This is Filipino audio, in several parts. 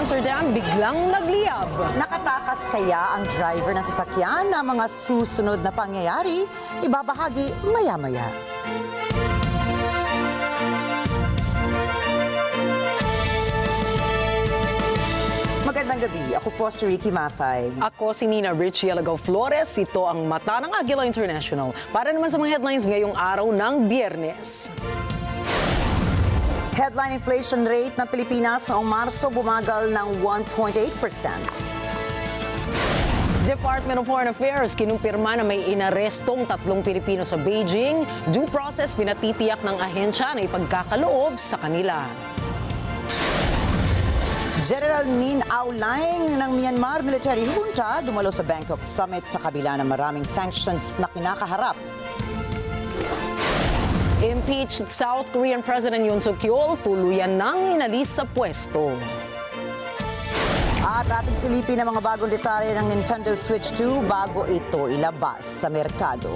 Amsterdam biglang nagliyab. Nakatakas kaya ang driver ng sasakyan na mga susunod na pangyayari? Ibabahagi maya-maya. Magandang gabi. Ako po si Ricky Matay. Ako si Nina Richie Alagaw Flores. Ito ang Mata ng Agila International. Para naman sa mga headlines ngayong araw ng Biyernes. Headline inflation rate ng Pilipinas noong Marso bumagal ng 1.8%. Department of Foreign Affairs kinumpirma na may inarestong 3 Pilipino sa Beijing. Due process pinatitiyak ng ahensya na ipagkakaloob sa kanila. General Min Aung Hlaing ng Myanmar military junta dumalo sa Bangkok Summit sa kabila ng maraming sanctions na kinakaharap. Impeached South Korean President Yoon Suk-yeol tuluyan nang inalis sa pwesto. At ating silipin ang mga bagong detalye ng Nintendo Switch 2 bago ito ilabas sa merkado.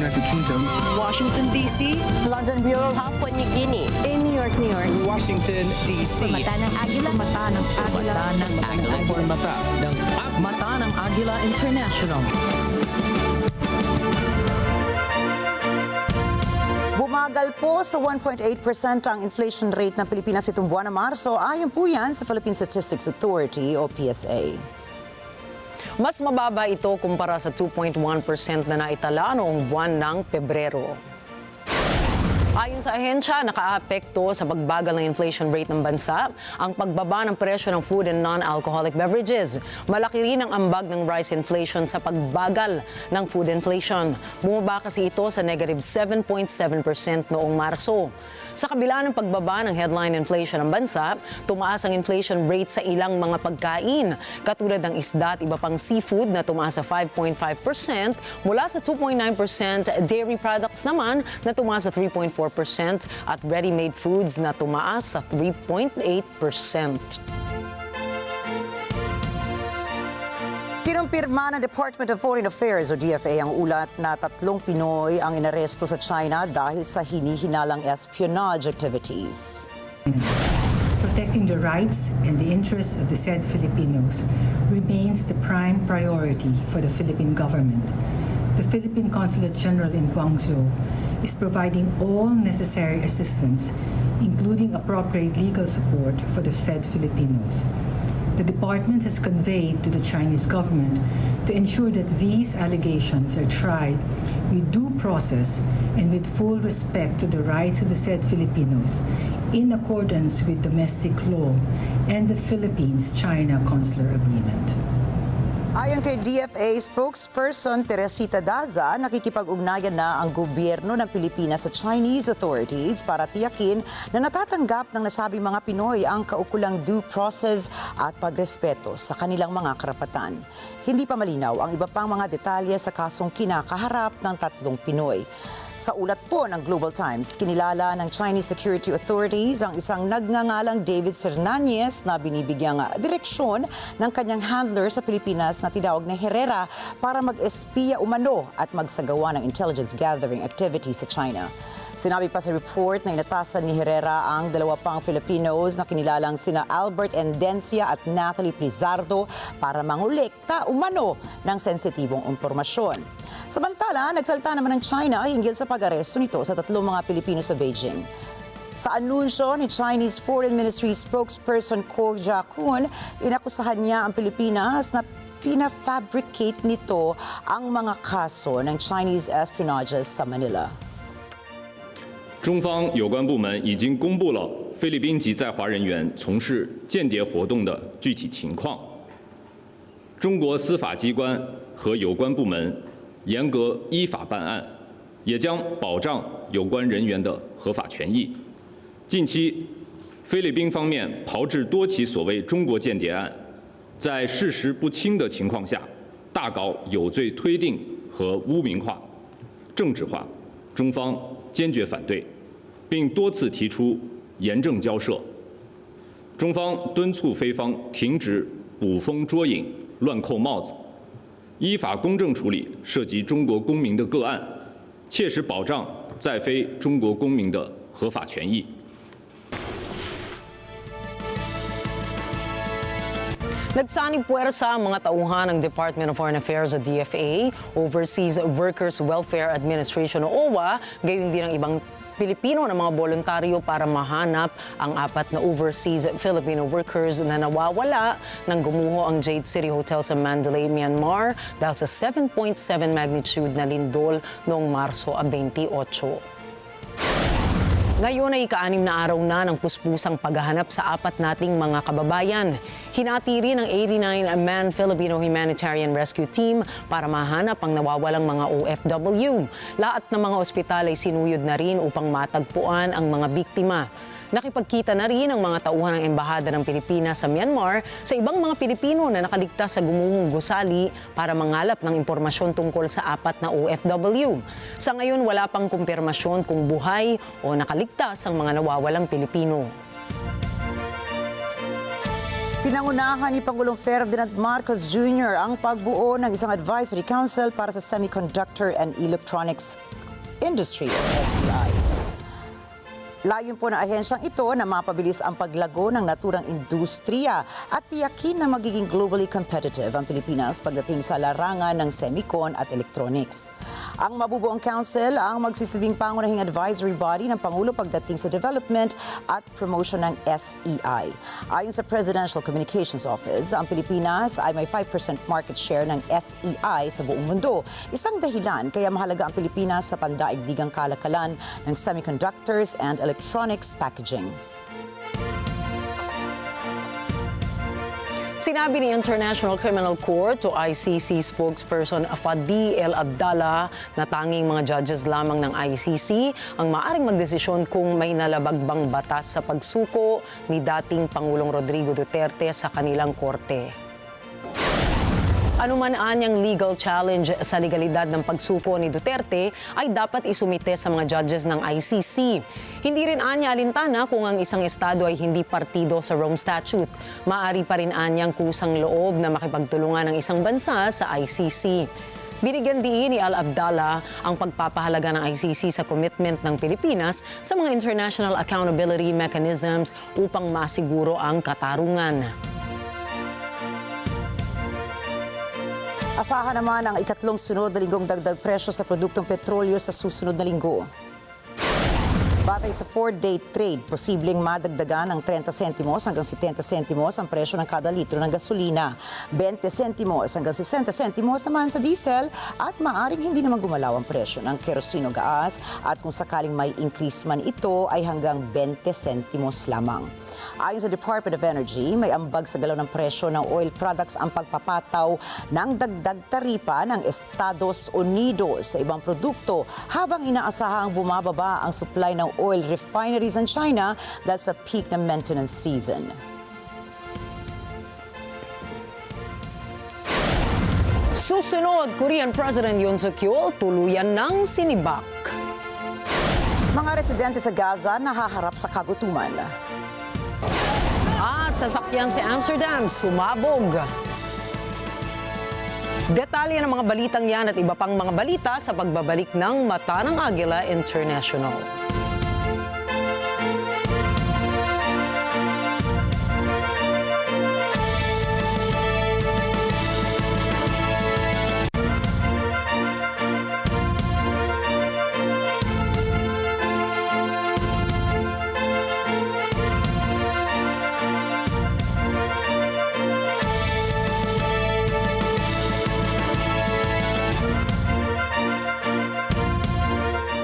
United Kingdom, Washington, D.C., London Bureau, Papua New Guinea, in New York, New York. Washington, D.C. Mata ng Agila, Mata ng Agila, Mata ng Agila International. Bumagal po sa 1.8% ang inflation rate ng Pilipinas itong buwan ng Marso. Ayon po yan sa Philippine Statistics Authority o PSA. Mas mababa ito kumpara sa 2.1% na naitala noong buwan ng Pebrero. Ayon sa ahensya, nakaapekto sa pagbagal ng inflation rate ng bansa ang pagbaba ng presyo ng food and non-alcoholic beverages. Malaki rin ang ambag ng rice inflation sa pagbagal ng food inflation. Bumaba kasi ito sa negative 7.7% noong Marso. Sa kabila ng pagbaba ng headline inflation ng bansa, tumaas ang inflation rate sa ilang mga pagkain, katulad ng isda at iba pang seafood na tumaas sa 5.5% mula sa 2.9%, dairy products naman na tumaas sa 3.4% at ready-made foods na tumaas sa 3.8%. Kinumpirma ng Department of Foreign Affairs o DFA ang ulat na 3 Pinoy ang inaresto sa China dahil sa hinihinalang espionage activities. Protecting the rights and the interests of the said Filipinos remains the prime priority for the Philippine government. The Philippine Consulate General in Guangzhou is providing all necessary assistance, including appropriate legal support for the said Filipinos. The department has conveyed to the Chinese government to ensure that these allegations are tried with due process and with full respect to the rights of the said Filipinos in accordance with domestic law and the Philippines-China Consular Agreement. Ayon kay DFA spokesperson Teresita Daza, nakikipag-ugnayan na ang gobyerno ng Pilipinas sa Chinese authorities para tiyakin na natatanggap ng nasabing mga Pinoy ang kaukulang due process at pagrespeto sa kanilang mga karapatan. Hindi pa malinaw ang iba pang mga detalye sa kasong kinakaharap ng 3 Pinoy. Sa ulat po ng Global Times, kinilala ng Chinese security authorities ang isang nagngangalang David Hernandez na binibigyang direksyon ng kanyang handler sa Pilipinas na tinawag na Herrera para mag-espiya umano at magsagawa ng intelligence gathering activities sa China. Sinabi pa sa report na inatasan ni Herrera ang 2 pang Filipinos na kinilalang sina Albert Endencia at Natalie Pizardo para mangolekta umano ng sensitibong impormasyon. Samantala, nagsalita naman ng China hinggil sa pag-aresto nito sa 3 mga Pilipino sa Beijing. Sa anunsyo ni Chinese Foreign Ministry spokesperson Ko Jiakun, inakusahan niya ang Pilipinas na pina-fabricate nito ang mga kaso ng Chinese espionage sa Manila. 中方有关部门已经公布了菲律宾籍在华人员从事间谍活动的具体情况。中国司法机关和有关部门严格依法办案，也将保障有关人员的合法权益。近期，菲律宾方面炮制多起所谓中国间谍案，在事实不清的情况下，大搞有罪推定和污名化、政治化，中方坚决反对，并多次提出严正交涉。中方敦促菲方停止捕风捉影、乱扣帽子，依法公正处理涉及中国公民的个案，切实保障在菲中国公民的合法权益。 Nagsanib puwersa ang mga tauhan ng Department of Foreign Affairs at DFA, Overseas Workers Welfare Administration o OWA, gayon din ang ibang Pilipino na mga voluntaryo para mahanap ang 4 na overseas Filipino workers na nawawala nang gumuho ang Jade City Hotel sa Mandalay, Myanmar dahil sa 7.7 magnitude na lindol noong Marso 28. Ngayon ay ika-6 na araw na ng puspusang paghahanap sa 4 nating mga kababayan. Hinati rin ng 89-man Filipino Humanitarian Rescue Team para mahanap ang nawawalang mga OFW. Lahat ng mga ospital ay sinuyod na rin upang matagpuan ang mga biktima. Nakipagkita na rin ang mga tauhan ng Embahada ng Pilipinas sa Myanmar sa ibang mga Pilipino na nakaligtas sa gumuhong gusali para mangalap ng impormasyon tungkol sa 4 na OFW. Sa ngayon, wala pang kumpirmasyon kung buhay o nakaligtas ang mga nawawalang Pilipino. Pinangunahan ni Pangulong Ferdinand Marcos Jr. ang pagbuo ng isang advisory council para sa Semiconductor and Electronics Industry o SEI. Layon po ng ahensyang ito na mapabilis ang paglago ng naturang industriya at tiyakin na magiging globally competitive ang Pilipinas pagdating sa larangan ng semicon at electronics. Ang mabubuong council ang magsisilbing pangunahing advisory body ng Pangulo pagdating sa development at promotion ng SEI. Ayon sa Presidential Communications Office, ang Pilipinas ay may 5% market share ng SEI sa buong mundo. Isang dahilan kaya mahalaga ang Pilipinas sa pandaigdigang kalakalan ng semiconductors and electronics packaging. Sinabi ni International Criminal Court o ICC spokesperson Fadi El Abdallah na tanging mga judges lamang ng ICC ang maaaring magdesisyon kung may nalabag bang batas sa pagsuko ni dating Pangulong Rodrigo Duterte sa kanilang korte. Anuman anyang legal challenge sa legalidad ng pagsuko ni Duterte ay dapat isumite sa mga judges ng ICC. Hindi rin anya alintana kung ang isang estado ay hindi partido sa Rome Statute. Maaari pa rin anyang kusang loob na makipagtulungan ng isang bansa sa ICC. Binigyan diin ni Al Abdallah ang pagpapahalaga ng ICC sa commitment ng Pilipinas sa mga international accountability mechanisms upang masiguro ang katarungan. Asahan naman ang ikatlong sunod na linggong dagdag presyo sa produktong petrolyo sa susunod na linggo. Batay sa 4-day trade, posibleng madagdagan ng 30 sentimos hanggang 70 sentimos ang presyo ng kada litro ng gasolina, 20 sentimos hanggang 60 sentimos naman sa diesel at maaring hindi naman gumalaw ang presyo ng kerosene o gas at kung sakaling may increase man ito ay hanggang 20 sentimos lamang. Ayon sa Department of Energy, may ambag sa galaw ng presyo ng oil products ang pagpapataw ng dagdag taripa ng Estados Unidos sa ibang produkto habang inaasahang bumababa ang supply ng oil refineries ng China dahil sa peak na maintenance season. Susunod, Korean President Yoon Suk-yeol tuluyan ng sinibak. Mga residente sa Gaza nahaharap sa kagutuman. At sasakyan sa Amsterdam, sumabog. Detalye ng mga balitang yan at iba pang mga balita sa pagbabalik ng Mata ng Agila International.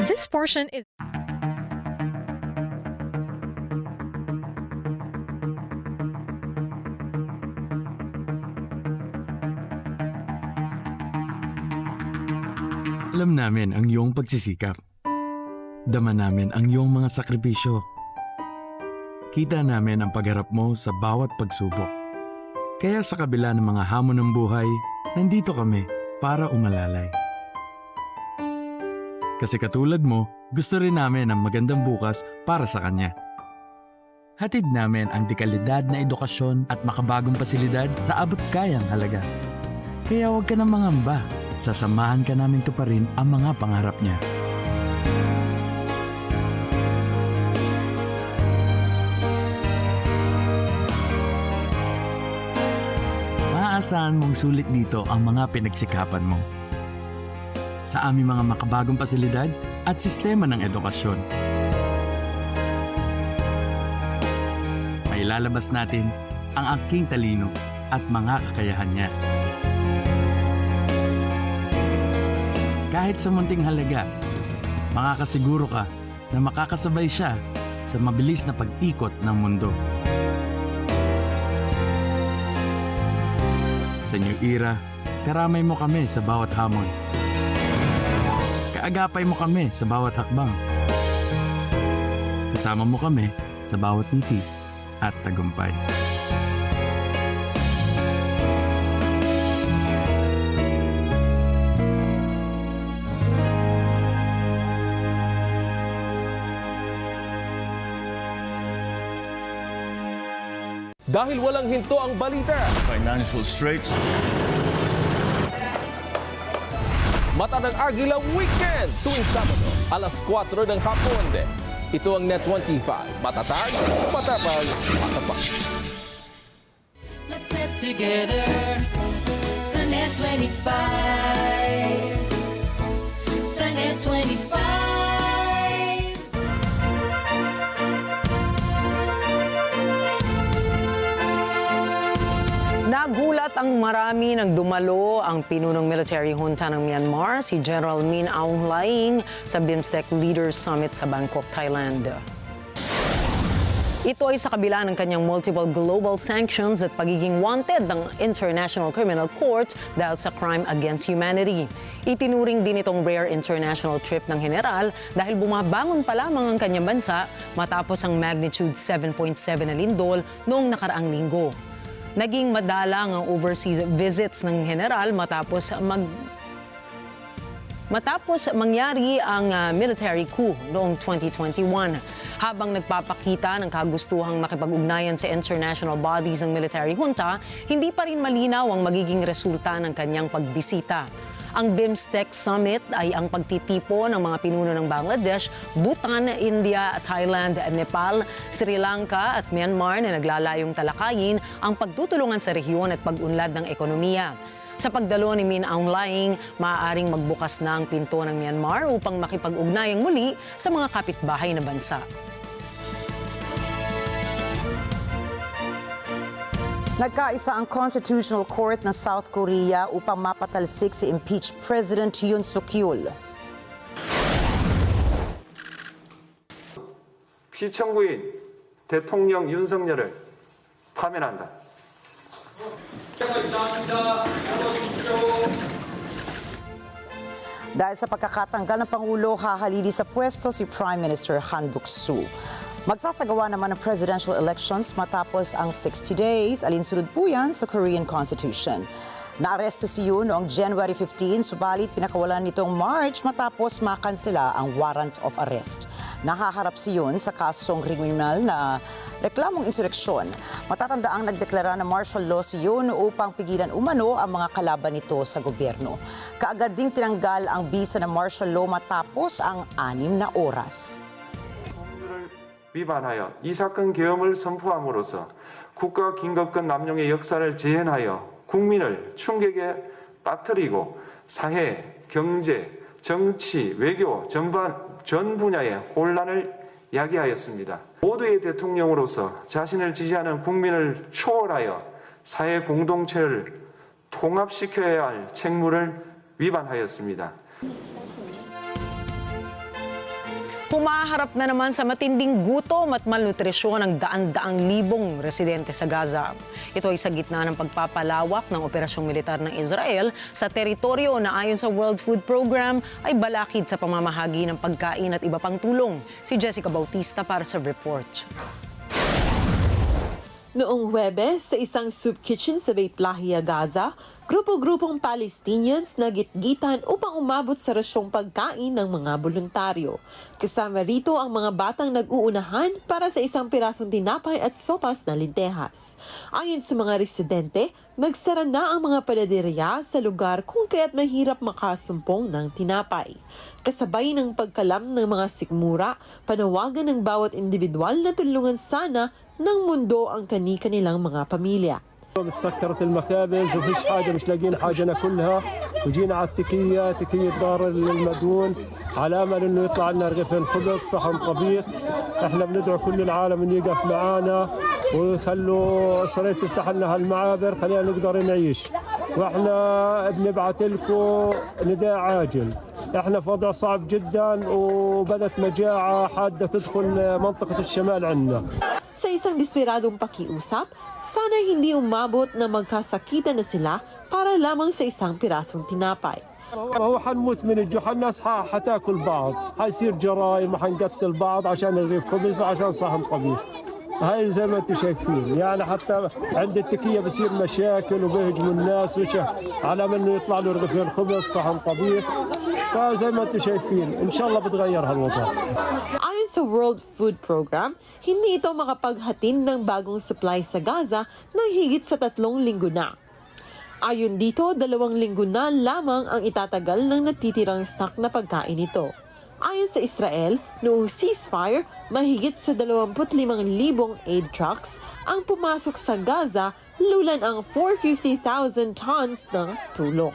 This portion is Alam namin ang iyong pagsisikap. Dama namin ang iyong mga sakripisyo. Kita namin ang pagharap mo sa bawat pagsubok. Kaya sa kabila ng mga hamon ng buhay, nandito kami para umalalay. Kasi katulad mo, gusto rin namin ng magandang bukas para sa kanya. Hatid namin ang dekalidad na edukasyon at makabagong pasilidad sa abot kayang halaga. Kaya huwag ka na mangamba, sasamahan ka namin tuparin ang mga pangarap niya. Maaasahan mong sulit dito ang mga pinagsikapan mo. Sa aming mga makabagong pasilidad at sistema ng edukasyon. May lalabas natin ang aking talino at mga kakayahan niya. Kahit sa munting halaga, makakasiguro ka na makakasabay siya sa mabilis na pag-ikot ng mundo. Sa New Era, karamay mo kami sa bawat hamon. Kaagapay mo kami sa bawat hakbang. Kasama mo kami sa bawat ngiti at tagumpay. Dahil walang hinto ang balita. Financial straits. Mata ng Agila Weekend tuwing Sabado, alas 4 ng hapon. Ito ang Net 25. Matatag, matapang, matapak. Let's net together sa Net 25. Sa Net 25. Nagulat ang marami nang dumalo ang pinunong military junta ng Myanmar, si General Min Aung Hlaing, sa BIMSTEC Leaders Summit sa Bangkok, Thailand. Ito ay sa kabila ng kanyang multiple global sanctions at pagiging wanted ng International Criminal Court dahil sa crime against humanity. Itinuring din itong rare international trip ng general dahil bumabangon pa lamang ang kanyang bansa matapos ang magnitude 7.7 na lindol noong nakaraang linggo. Naging madalang ang overseas visits ng general matapos mangyari ang military coup noong 2021. Habang nagpapakita ng kagustuhang makipag-ugnayan sa international bodies ng military junta, hindi pa rin malinaw ang magiging resulta ng kanyang pagbisita. Ang BIMSTEC Summit ay ang pagtitipo ng mga pinuno ng Bangladesh, Bhutan, India, Thailand, Nepal, Sri Lanka at Myanmar na naglalayong talakayin ang pagtutulungan sa rehiyon at pag-unlad ng ekonomiya. Sa pagdalo ni Min Aung Hlaing, maaaring magbukas na ang pinto ng Myanmar upang makipag-ugnayang muli sa mga kapitbahay na bansa. Nagkaisa ang Constitutional Court ng South Korea upang mapatalsik si impeached President Yoon Suk-yeol. 피청구인 대통령 윤석열을 파면한다. Dahil sa pagkakatanggal ng Pangulo, hahalili sa pwesto si Prime Minister Han Duck-soo. Magsasagawa naman ng presidential elections matapos ang 60 days, alinsunod po yan sa Korean Constitution. Naaresto si Yoon noong January 15, subalit pinakawalan nitong March matapos makansela ang warrant of arrest. Nahaharap si Yoon sa kasong kriminal na reklamong insureksyon. Matatandaang nagdeklara ng martial law si Yoon upang pigilan umano ang mga kalaban nito sa gobyerno. Kaagad ding tinanggal ang bisa ng martial law matapos ang 6 na oras. 위반하여 이 사건 계엄을 선포함으로써 국가 긴급권 남용의 역사를 재현하여 국민을 충격에 빠뜨리고 사회, 경제, 정치, 외교 전 분야의 혼란을 야기하였습니다. 모두의 대통령으로서 자신을 지지하는 국민을 초월하여 사회 공동체를 통합시켜야 할 책무를 위반하였습니다. Humaharap na naman sa matinding gutom at malnutrisyon ang daan-daang libong residente sa Gaza. Ito ay sa gitna ng pagpapalawak ng operasyong militar ng Israel sa teritoryo na ayon sa World Food Program ay balakid sa pamamahagi ng pagkain at iba pang tulong. Si Jessica Bautista para sa report. Noong Huwebes, sa isang soup kitchen sa Beit Lahia, Gaza, grupo-grupong Palestinians na gitgitan upang umabot sa rasyong pagkain ng mga voluntaryo. Kasama rito ang mga batang nag-uunahan para sa isang pirasong tinapay at sopas na lintehas. Ayon sa mga residente, nagsara na ang mga panaderia sa lugar kung kaya't mahirap makasumpong ng tinapay. Kasabay ng pagkalam ng mga sikmura, panawagan ng bawat individual na tulungan sana ng mundo ang kani-kanilang mga pamilya. سكرت المخابز وفيش حاجه مش لاقيين حاجه ناكلها وجينا على تكيه دار المدون على امل انه يطلع لنا رغيفين خبز صحن طبيخ. احنا بندعو كل العالم انه يقف معانا ويخلوا اسرائيل تفتح لنا هالمعابر خلينا نقدر نعيش. واحنا بنبعث لكم نداء عاجل. احنا في وضع صعب جدا وبدت مجاعه حاده تدخل منطقه الشمال عندنا. Sa isang desperadong pakiusap, sana hindi umabot na magkasakitan na sila para lamang sa isang pirasong tinapay. هو حنموت من الجوع، الناس حتاكل بعض، حيصير جرائم وحنقتل بعض عشان نرغيف خبز عشان صحن طبيخ. هاي زي ما انتم شايفين، يعني حتى عند التكيه بصير مشاكل وبيهجموا الناس على انه يطلع له رغيفين خبز صحن طبيخ. فزي ما انتم شايفين ان شاء الله بتغير هالوضع. Ayon sa World Food Program, hindi ito makapaghatid ng bagong supply sa Gaza ng higit sa 3 linggo na. Ayon dito, 2 linggo na lamang ang itatagal ng natitirang stock na pagkain ito. Ayon sa Israel, noong ceasefire, mahigit sa 25,000 aid trucks ang pumasok sa Gaza, lulan ang 450,000 tons ng tulong.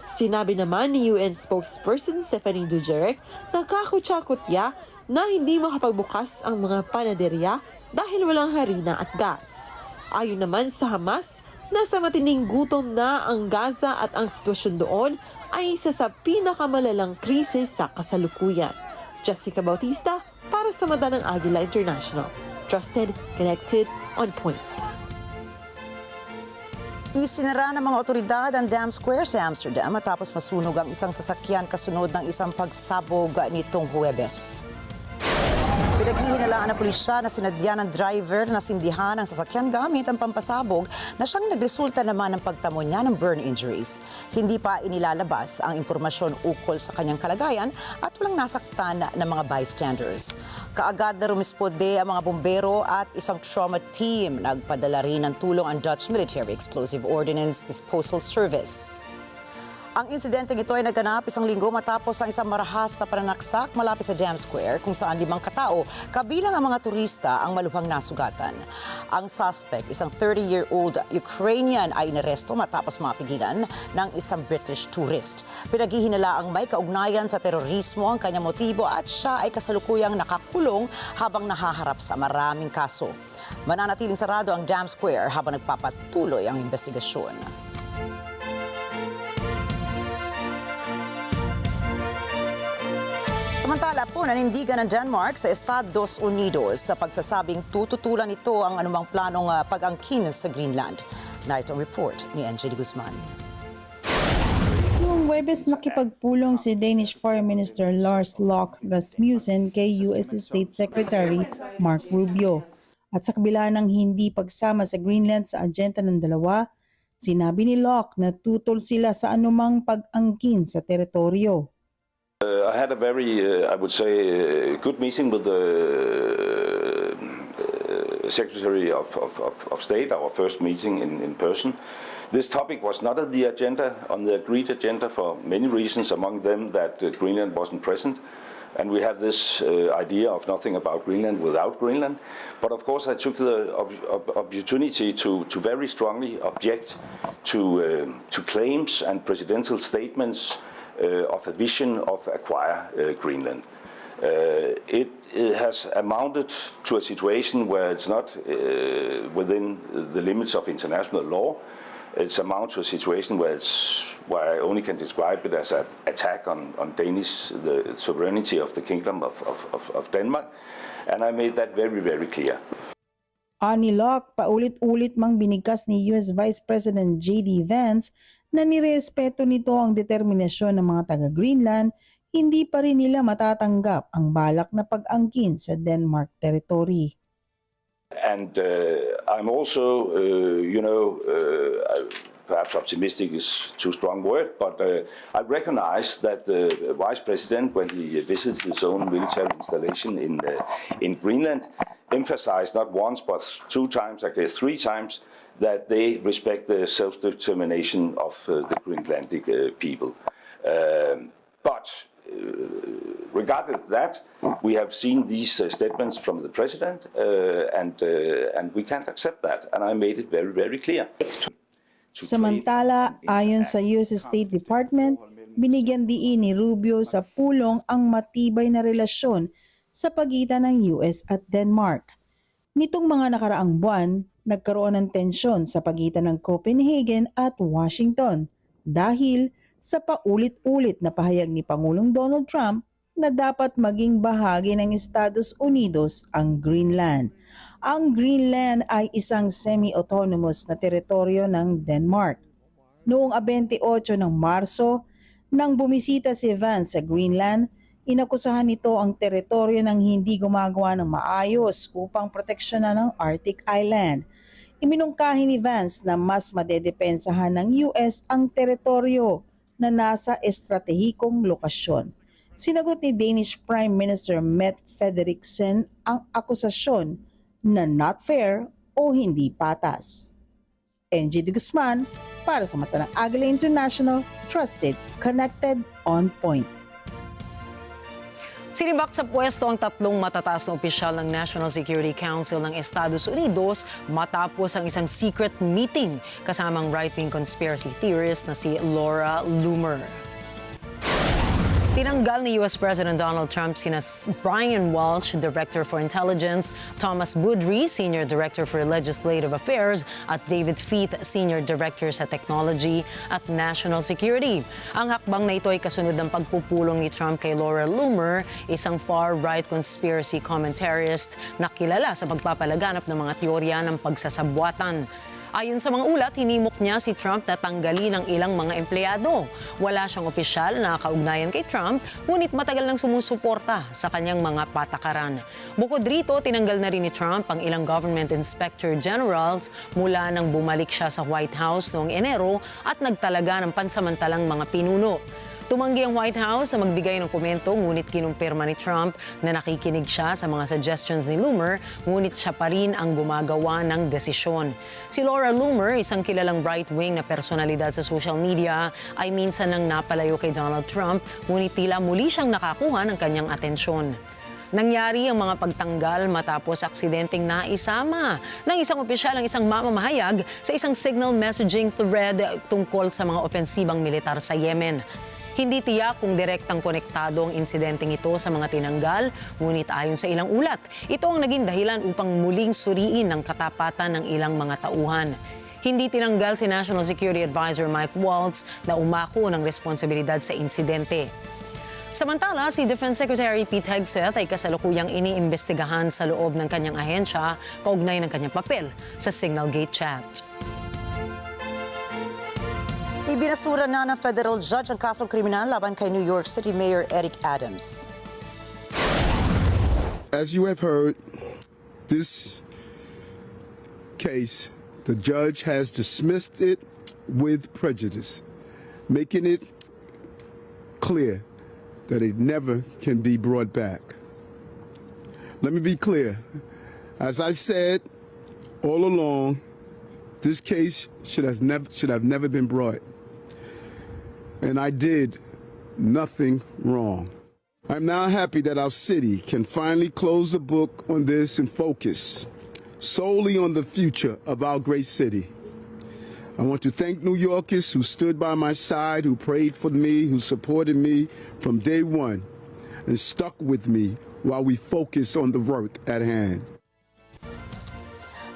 Sinabi naman ni UN spokesperson Stephanie Dujarric na kakutya-kutya na hindi makapagbukas ang mga panaderya dahil walang harina at gas. Ayon naman sa Hamas, nasa matinding gutom na ang Gaza at ang sitwasyon doon ay isa sa pinakamalalang krisis sa kasalukuyan. Jessica Bautista para sa Mata ng Agila International. Trusted, connected, on point. Isinara ng mga otoridad ang Dam Square sa Amsterdam matapos masunog ang isang sasakyan kasunod ng isang pagsabog nitong Huwebes. Pinaghihinalaan ng pulisya na sinadya ng driver na sindihan ang sasakyan gamit ang pampasabog na siyang nagresulta naman ng pagtamo niya ng burn injuries. Hindi pa inilalabas ang impormasyon ukol sa kanyang kalagayan at walang nasaktan ng mga bystanders. Kaagad na rumisponde ang mga bombero at isang trauma team. Nagpadala rin ng tulong ang Dutch Military Explosive Ordnance Disposal Service. Ang insidenteng ito ay naganap 1 linggo matapos ang isang marahas na pananaksak malapit sa Dam Square kung saan 5 katao, kabilang ang mga turista, ang malubhang nasugatan. Ang suspect, isang 30-year-old Ukrainian, ay inaresto matapos mapigilan ng isang British tourist. Pinaghihinala ang may kaugnayan sa terorismo ang kanyang motibo at siya ay kasalukuyang nakakulong habang nahaharap sa maraming kaso. Mananatiling sarado ang Dam Square habang nagpapatuloy ang investigasyon. Samantala po, nanindigan ng Denmark sa Estados Unidos sa pagsasabing tututulan ito ang anumang planong pag-angkin sa Greenland. Narito ang report ni NJ Guzman. Noong Huwebes, nakipagpulong si Danish Foreign Minister Lars Løkke Rasmussen kay US State Secretary Mark Rubio. At sa kabila ng hindi pagsama sa Greenland sa agenda ng dalawa, sinabi ni Løkke na tutol sila sa anumang pag-angkin sa teritoryo. I had a very, I would say, good meeting with the Secretary of State, our first meeting in person. This topic was not on the agenda, on the agreed agenda for many reasons, among them that Greenland wasn't present. And we have this idea of nothing about Greenland without Greenland. But of course I took the opportunity to very strongly object to claims and presidential statements of a vision of acquire Greenland. It has amounted to a situation where it's not within the limits of international law. It's amounted to a situation where I only can describe it as an attack on Danish, the sovereignty of the Kingdom of Denmark, and I made that very, very clear. Ani Løkke, paulit-ulit mang binigkas ni US Vice President J.D. Vance na nirespeto nito ang determinasyon ng mga taga-Greenland, hindi pa rin nila matatanggap ang balak na pag-angkin sa Denmark territory. And I'm also, perhaps optimistic is too strong word, but I recognize that the Vice President, when he visited his own military installation in Greenland, emphasized not once but 2 times, I guess 3 times, that they respect the self-determination of the Greenlandic people. But regardless of that, we have seen these statements from the President, and we can't accept that. And I made it very, very clear. Samantala, ayon sa US State Department, binigyan diin ni Rubio sa pulong ang matibay na relasyon sa pagitan ng US at Denmark. Nitong mga nakaraang buwan, nagkaroon ng tensyon sa pagitan ng Copenhagen at Washington dahil sa paulit-ulit na pahayag ni Pangulong Donald Trump na dapat maging bahagi ng Estados Unidos ang Greenland. Ang Greenland ay isang semi-autonomous na teritoryo ng Denmark. Noong 28 ng Marso, nang bumisita si Vance sa Greenland, inakusahan nito ang teritoryo ng hindi gumagawa ng maayos upang proteksyonan ng Arctic Island. Iminungkahi ni Vance na mas madedepensahan ng US ang teritoryo na nasa estratehikong lokasyon. Sinagot ni Danish Prime Minister Mette Frederiksen ang akusasyon na not fair o hindi patas. NG de Guzman para sa mata ng Agila International, trusted, connected, on point. Sinibak sa pwesto ang 3 matataas na opisyal ng National Security Council ng Estados Unidos matapos ang isang secret meeting kasamang right-wing conspiracy theorist na si Laura Loomer. Tinanggal ni US President Donald Trump sina Brian Welch, Director for Intelligence, Thomas Boudry, Senior Director for Legislative Affairs, at David Feith, Senior Director sa Technology at National Security. Ang hakbang na ito ay kasunod ng pagpupulong ni Trump kay Laura Loomer, isang far-right conspiracy commentarist na kilala sa pagpapalaganap ng mga teorya ng pagsasabwatan. Ayon sa mga ulat, hinimok niya si Trump na tanggalin ang ilang mga empleyado. Wala siyang opisyal na kaugnayan kay Trump, ngunit matagal nang sumusuporta sa kanyang mga patakaran. Bukod rito, tinanggal na rin ni Trump ang ilang government inspector generals mula nang bumalik siya sa White House noong Enero at nagtalaga ng pansamantalang mga pinuno. Tumanggi ang White House na magbigay ng komento, ngunit kinumpirma ni Trump na nakikinig siya sa mga suggestions ni Loomer, ngunit siya pa rin ang gumagawa ng desisyon. Si Laura Loomer, isang kilalang right-wing na personalidad sa social media, ay minsan nang napalayo kay Donald Trump, ngunit tila muli siyang nakakuha ng kanyang atensyon. Nangyari ang mga pagtanggal matapos aksidenteng naisama ng isang opisyal ang isang mamamahayag sa isang signal messaging thread tungkol sa mga opensibang militar sa Yemen. Hindi tiyak kung direktang konektado ang insidenteng ito sa mga tinanggal, ngunit ayon sa ilang ulat, ito ang naging dahilan upang muling suriin ang katapatan ng ilang mga tauhan. Hindi tinanggal si National Security Advisor Mike Waltz na umako ng responsibilidad sa insidente. Samantala, si Defense Secretary Pete Hegseth ay kasalukuyang iniimbestigahan sa loob ng kanyang ahensya kaugnay ng kanyang papel sa Signal Gate chat. Ibinasura na ng federal judge ang kasong kriminal laban kay New York City Mayor Eric Adams. As you have heard, this case, the judge has dismissed it with prejudice, making it clear that it never can be brought back. Let me be clear. As I've said all along, this case should have never been brought. And I did nothing wrong. I'm now happy that our city can finally close the book on this and focus solely on the future of our great city. I want to thank New Yorkers who stood by my side, who prayed for me, who supported me from day one, and stuck with me while we focus on the work at hand.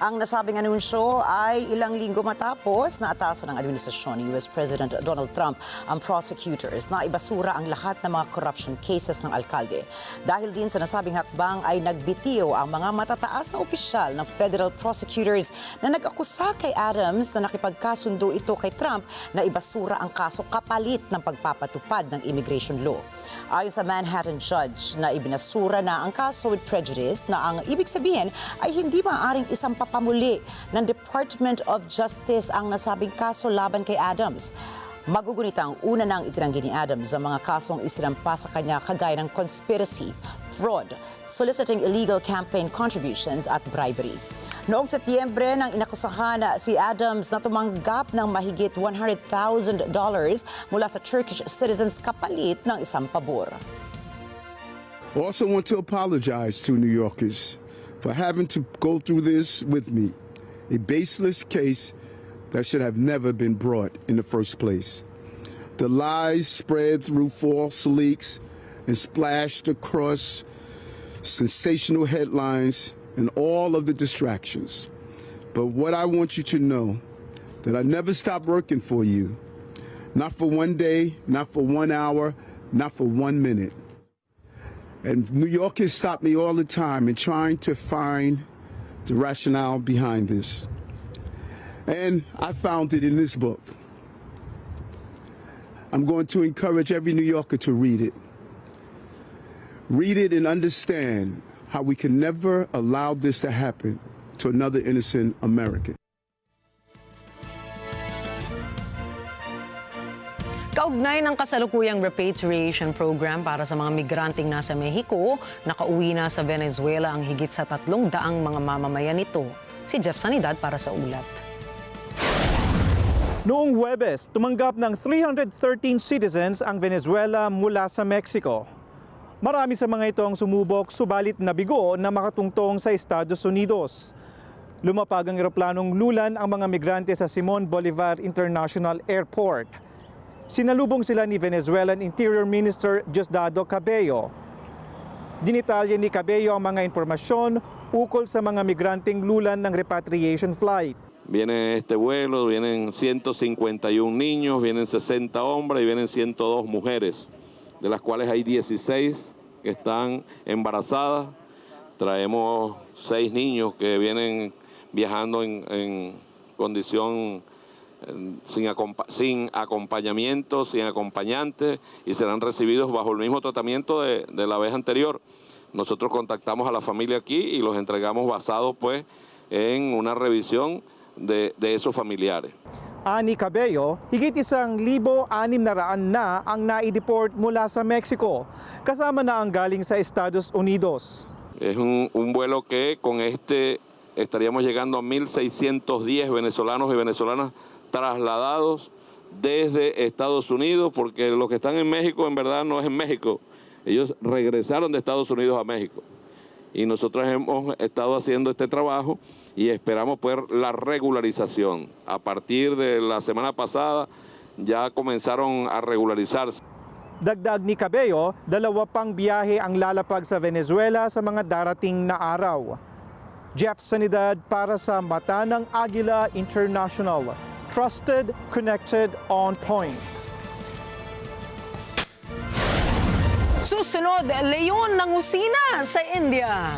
Ang nasabing anunsyo ay ilang linggo matapos na atasan ng administrasyon ni US President Donald Trump ang prosecutors na ibasura ang lahat ng mga corruption cases ng alkalde. Dahil din sa nasabing hakbang ay nagbitiw ang mga matataas na opisyal ng federal prosecutors na nag-akusa kay Adams na nakipagkasundo ito kay Trump na ibasura ang kaso kapalit ng pagpapatupad ng immigration law. Ayon sa Manhattan judge na ibinasura na ang kaso with prejudice na ang ibig sabihin ay hindi maaaring isang papamuli ng Department of Justice ang nasabing kaso laban kay Adams. Magugunitang una nang itinanggi ni Adams ang mga kasong isinampa sa kanya kagaya ng conspiracy, fraud, soliciting illegal campaign contributions at bribery. Noong Setyembre nang inakusahan si Adams na tumanggap ng mahigit $100,000 mula sa Turkish citizens kapalit ng isang pabor. I also want to apologize to New Yorkers for having to go through this with me, a baseless case that should have never been brought in the first place. The lies spread through false leaks and splashed across sensational headlines and all of the distractions. But what I want you to know, that I never stopped working for you, not for one day, not for 1 hour, not for 1 minute. And New Yorkers stop me all the time in trying to find the rationale behind this. And I found it in this book. I'm going to encourage every New Yorker to read it. Read it and understand how we can never allow this to happen to another innocent American. Kaugnay ng kasalukuyang repatriation program para sa mga migranteng nasa Mexico, nakauwi na sa Venezuela ang higit sa 300 mga mamamayan nito. Si Jeff Sanidad para sa ulat. Noong Huwebes, tumanggap ng 313 citizens ang Venezuela mula sa Mexico. Marami sa mga ito ang sumubok, subalit nabigo na makatungtong sa Estados Unidos. Lumapag ang eroplanong lulan ang mga migrante sa Simon Bolivar International Airport. Sinalubong sila ni Venezuelan Interior Minister Diosdado Cabello. Dinitalya ni Cabello ang mga impormasyon ukol sa mga migranteng lulan ng repatriation flight. Viene este vuelo, vienen 151 niños, vienen 60 hombres y vienen 102 mujeres, de las cuales hay 16 que están embarazadas. Traemos 6 niños que vienen viajando en condición sin acompañamiento, sin acompañante, y serán recibidos bajo el mismo tratamiento de la vez anterior. Nosotros contactamos a la familia aquí y los entregamos basados pues en una revisión de esos familiares. Ani Cabello, higit 1,600 na ang nai-deport mula sa Mexico, kasama na ang galing sa Estados Unidos. Es un vuelo que con este estaríamos llegando a 1,610 venezolanos y venezolanas trasladados desde Estados Unidos, porque los que están en México en verdad no es en México, ellos regresaron de Estados Unidos a México. Y nosotros hemos estado haciendo este trabajo y esperamos poder la regularización. A partir de la semana pasada ya comenzaron a regularizarse. Dagdag ni Cabello, 2 pang biyahe ang lalapag sa Venezuela sa mga darating na araw. Jeff Sanidad para sa Mata ng Agila International. Trusted, connected, on point. Susunod, leyon ng usina sa India.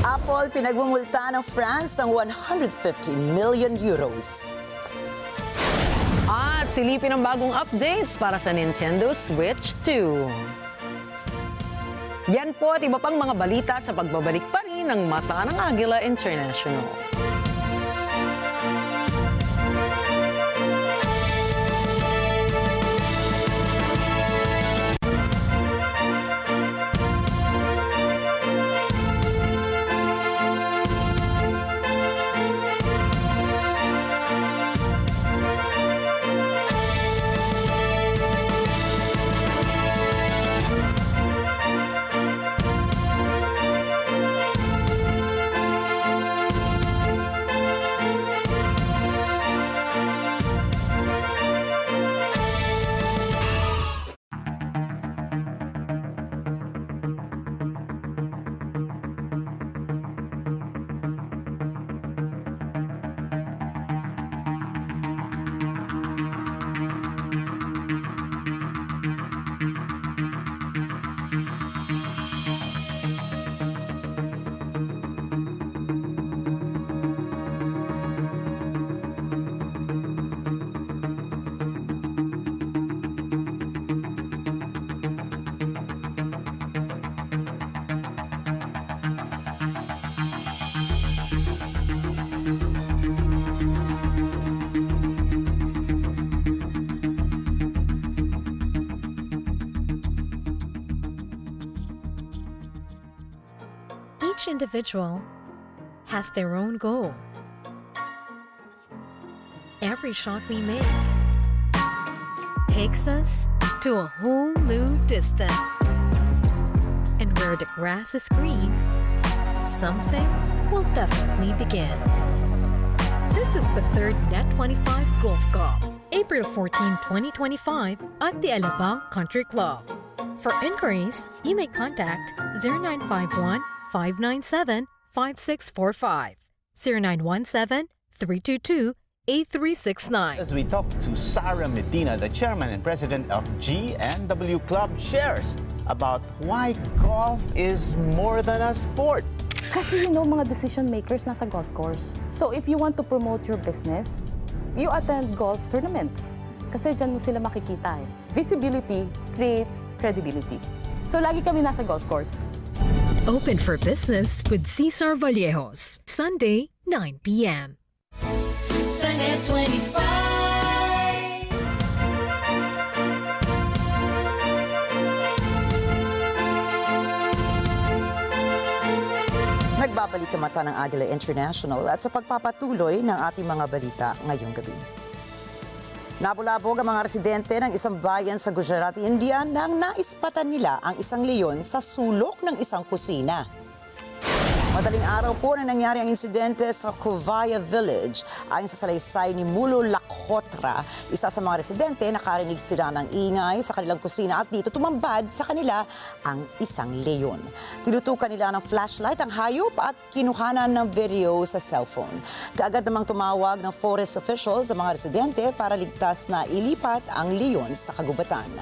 Apple pinagmumulta ng France ng 150 million euros. At silipin ang bagong updates para sa Nintendo Switch 2. Yan po at iba pang mga balita sa pagbabalik pa rin ng Mata ng Agila International. Each individual has their own goal. Every shot we make takes us to a whole new distance. And where the grass is green, something will definitely begin. This is the third Net25 Golf Cup, April 14, 2025 at the Alabang Country Club. For inquiries, you may contact 0951-597-5645, 0917-322-8369. As we talk to Sarah Medina, the chairman and president of G&W Club Shares, about why golf is more than a sport. Kasi mga decision makers nasa golf course. So if you want to promote your business, you attend golf tournaments. Kasi dyan mo sila makikita eh. Visibility creates credibility. So lagi kami nasa golf course. Open for business with Cesar Vallejos, Sunday, 9 p.m. Sa Net25. Nagbabalik ang mata ng Agila International at sa pagpapatuloy ng ating mga balita ngayong gabi. Nabulabog ang mga residente ng isang bayan sa Gujarat, India nang naispatan nila ang isang leon sa sulok ng isang kusina. Madaling araw po na nangyari ang insidente sa Kovaya Village. Ayon sa salaysay ni Mula Lunes, isa sa mga residente, nakarinig sila ng ingay sa kanilang kusina at dito tumambad sa kanila ang isang leon. Tinutukan nila ng flashlight ang hayop at kinuhanan ng video sa cellphone. Kaagad namang tumawag ng forest officials sa mga residente para ligtas na ilipat ang leon sa kagubatan.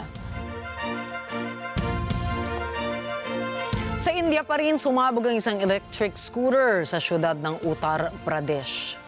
Sa India pa rin, sumabog ang isang electric scooter sa syudad ng Uttar Pradesh.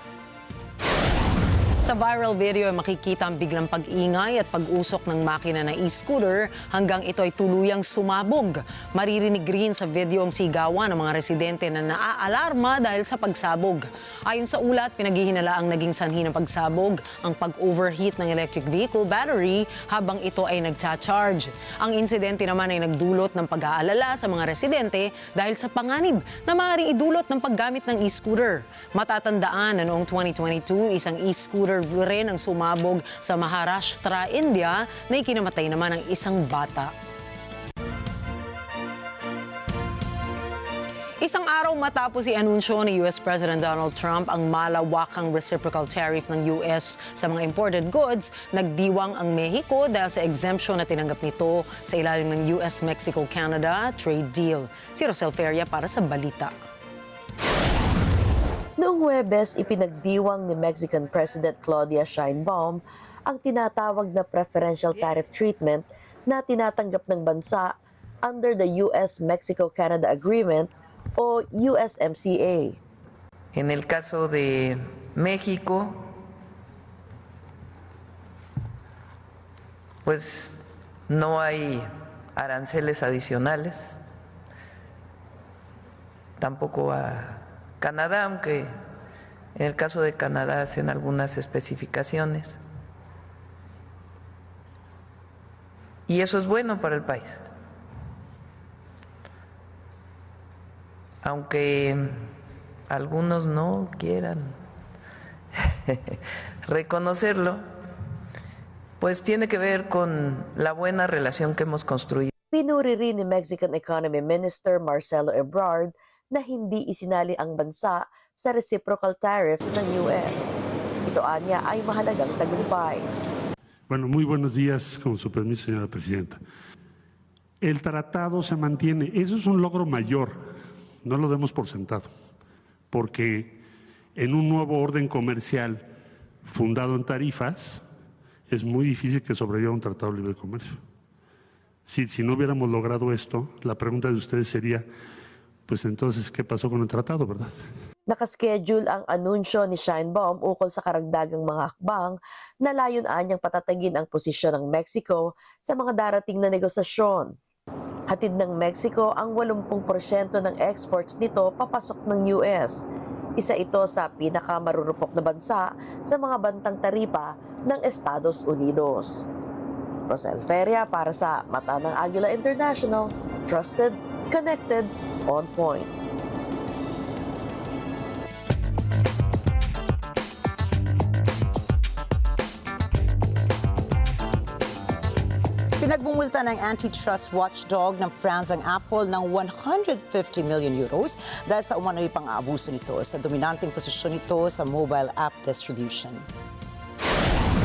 Sa viral video ay makikita ang biglang pag-ingay at pag-usok ng makina na e-scooter hanggang ito ay tuluyang sumabog. Maririnig rin sa video ang sigawan ng mga residente na naaalarma dahil sa pagsabog. Ayon sa ulat, pinaghihinala ang naging sanhi ng pagsabog ang pag-overheat ng electric vehicle battery habang ito ay nagcha-charge. Ang insidente naman ay nagdulot ng pag-aalala sa mga residente dahil sa panganib na maaaring idulot ng paggamit ng e-scooter. Matatandaan na noong 2022, isang e-scooter rin ang sumabog sa Maharashtra, India na ikinamatay naman ang isang bata. Isang araw matapos i-anunsyo ni US President Donald Trump ang malawakang reciprocal tariff ng US sa mga imported goods, nagdiwang ang Mexico dahil sa exemption na tinanggap nito sa ilalim ng US-Mexico-Canada trade deal. Si Rosel Feria para sa balita. Noong Huwebes, ipinagdiwang ni Mexican President Claudia Sheinbaum ang tinatawag na preferential tariff treatment na tinatanggap ng bansa under the US-Mexico-Canada Agreement o USMCA. En el caso de México, pues no hay aranceles adicionales, tampoco a Canadá, aunque en el caso de Canadá hacen algunas especificaciones. Y eso es bueno para el país. Aunque algunos no quieran reconocerlo, pues tiene que ver con la buena relación que hemos construido. Pinuri rin ni Mexican Economy Minister Marcelo Ebrard na hindi isinali ang bansa sa reciprocal tariffs ng US. Ito anya ay mahalagang tagumpay. Bueno, muy buenos días, con su permiso, señora presidenta. El tratado se mantiene, eso es un logro mayor, no lo demos por sentado, porque en un nuevo orden comercial fundado en tarifas, es muy difícil que sobreviva un tratado de libre comercio. Si no hubiéramos logrado esto, la pregunta de ustedes sería, pues entonces, ¿qué pasó con el tratado, verdad? Nakaschedule ang anunsyo ni Sheinbaum ukol sa karagdagang mga hakbang na layunan patatagin ang posisyon ng Mexico sa mga darating na negosasyon. Hatid ng Mexico ang 80% ng exports nito papasok ng US. Isa ito sa pinakamarurupok na bansa sa mga bantang taripa ng Estados Unidos. Rosel Feria para sa Mata ng Agila International, trusted, connected, on point. Pinagbumulta ng antitrust watchdog ng France ang Apple ng 150 million euros dahil sa umano'y pang-aabuso nito sa dominanteng posisyon nito sa mobile app distribution.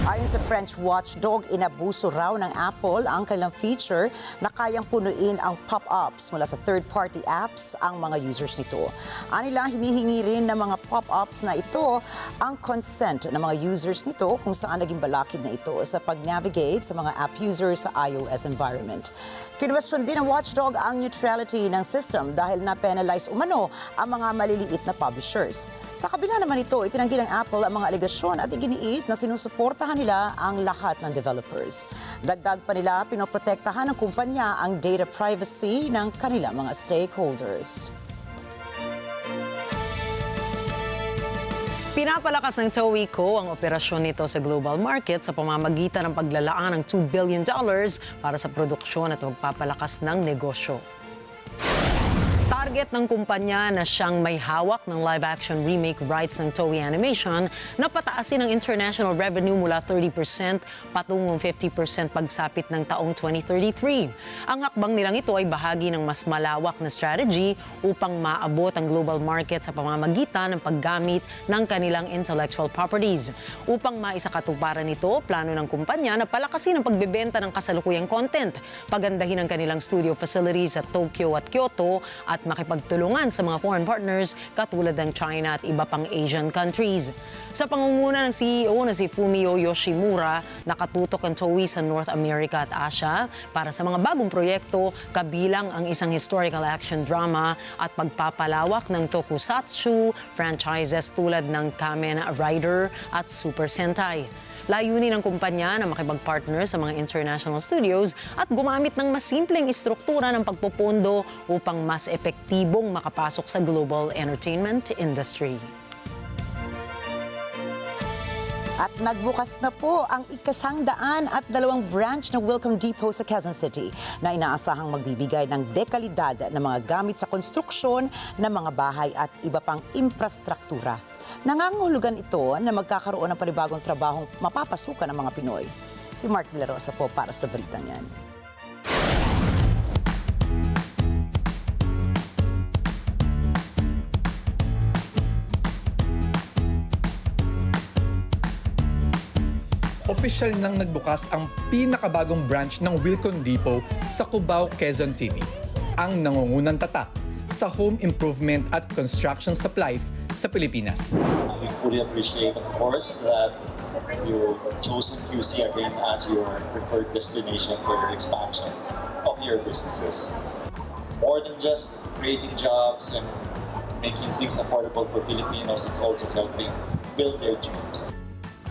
Ayon sa French watchdog, inabuso raw ng Apple ang kanilang feature na kayang punuin ang pop-ups mula sa third-party apps ang mga users nito. Anila, hinihingi rin ng mga pop-ups na ito ang consent ng mga users nito kung saan naging balakid na ito sa pag-navigate sa mga app users sa iOS environment. Kinwestiyon din ng watchdog ang neutrality ng system dahil na-penalize umano ang mga maliliit na publishers. Sa kabila naman ito, itinanggi ng Apple ang mga alegasyon at iginiit na sinusuportahan nila ang lahat ng developers. Dagdag pa nila, pinoprotektahan ng kumpanya ang data privacy ng kanilang mga stakeholders. Pinapalakas ng Toei ang operasyon nito sa global market sa pamamagitan ng paglalaan ng $2 billion para sa produksyon at pagpapalakas ng negosyo. Target ng kumpanya na siyang may hawak ng live-action remake rights ng Toei Animation na pataasin ang international revenue mula 30% patungong 50% pagsapit ng taong 2033. Ang hakbang nilang ito ay bahagi ng mas malawak na strategy upang maabot ang global market sa pamamagitan ng paggamit ng kanilang intellectual properties. Upang maisakatuparan nito, plano ng kumpanya na palakasin ang pagbebenta ng kasalukuyang content, pagandahin ang kanilang studio facilities sa Tokyo at Kyoto at makipagtulungan sa mga foreign partners katulad ng China at iba pang Asian countries. Sa pangunguna ng CEO na si Fumio Yoshimura, nakatutok ang Toei sa North America at Asia para sa mga bagong proyekto kabilang ang isang historical action drama at pagpapalawak ng tokusatsu franchises tulad ng Kamen Rider at Super Sentai. Layunin ng kumpanya na makipag-partner sa mga international studios at gumamit ng mas simpleng istruktura ng pagpopondo upang mas epektibong makapasok sa global entertainment industry. At nagbukas na po ang ika-102 branch ng Wilcon Depot sa Quezon City na inaasahang magbibigay ng dekalidad ng mga gamit sa konstruksyon ng mga bahay at iba pang infrastruktura. Nangangahulugan ito na magkakaroon ng panibagong trabahong mapapasukan ng mga Pinoy. Si Mark De La Rosa po para sa balita niyan. Opisyal nang nagbukas ang pinakabagong branch ng Wilcon Depot sa Cubao, Quezon City, ang nangungunang tatak sa home improvement at construction supplies sa Pilipinas. We fully appreciate, of course, that you chosen QC again as your preferred destination for your expansion of your businesses. More than just creating jobs and making things affordable for Filipinos, it's also helping build their dreams.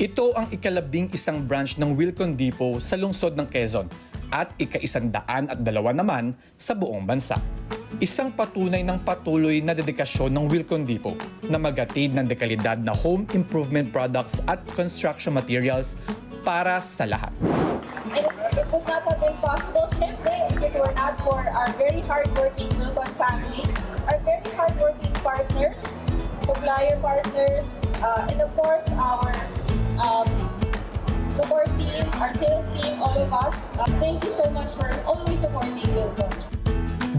Ito ang ika-11 branch ng Wilcon Depot sa lungsod ng Quezon at ika-102 naman sa buong bansa. Isang patunay ng patuloy na dedikasyon ng Wilcon Depot na maghatid ng dekalidad na home improvement products at construction materials para sa lahat. And it would not have been possible, syempre, if it were not for our very hardworking Wilcon family, our very hardworking partners, supplier partners, and of course, our support team, our sales team, all of us. Thank you so much for always supporting Wilcon.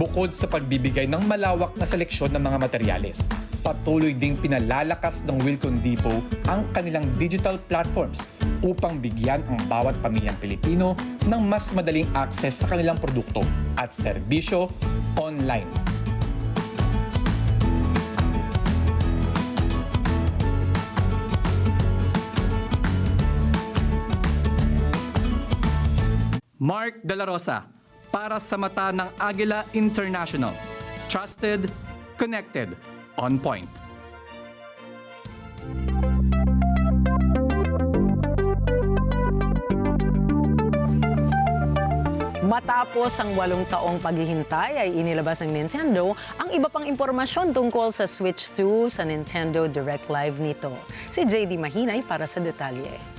Bukod sa pagbibigay ng malawak na seleksyon ng mga materyales, patuloy ding pinalalakas ng Wilcon Depot ang kanilang digital platforms upang bigyan ang bawat pamilyang Pilipino ng mas madaling access sa kanilang produkto at serbisyo online. Mark De La Rosa, para sa mata ng Agila International. Trusted, connected, on point. Matapos ang 8 taong paghihintay ay inilabas ng Nintendo ang iba pang impormasyon tungkol sa Switch 2 sa Nintendo Direct Live nito. Si JD Mahinay para sa detalye.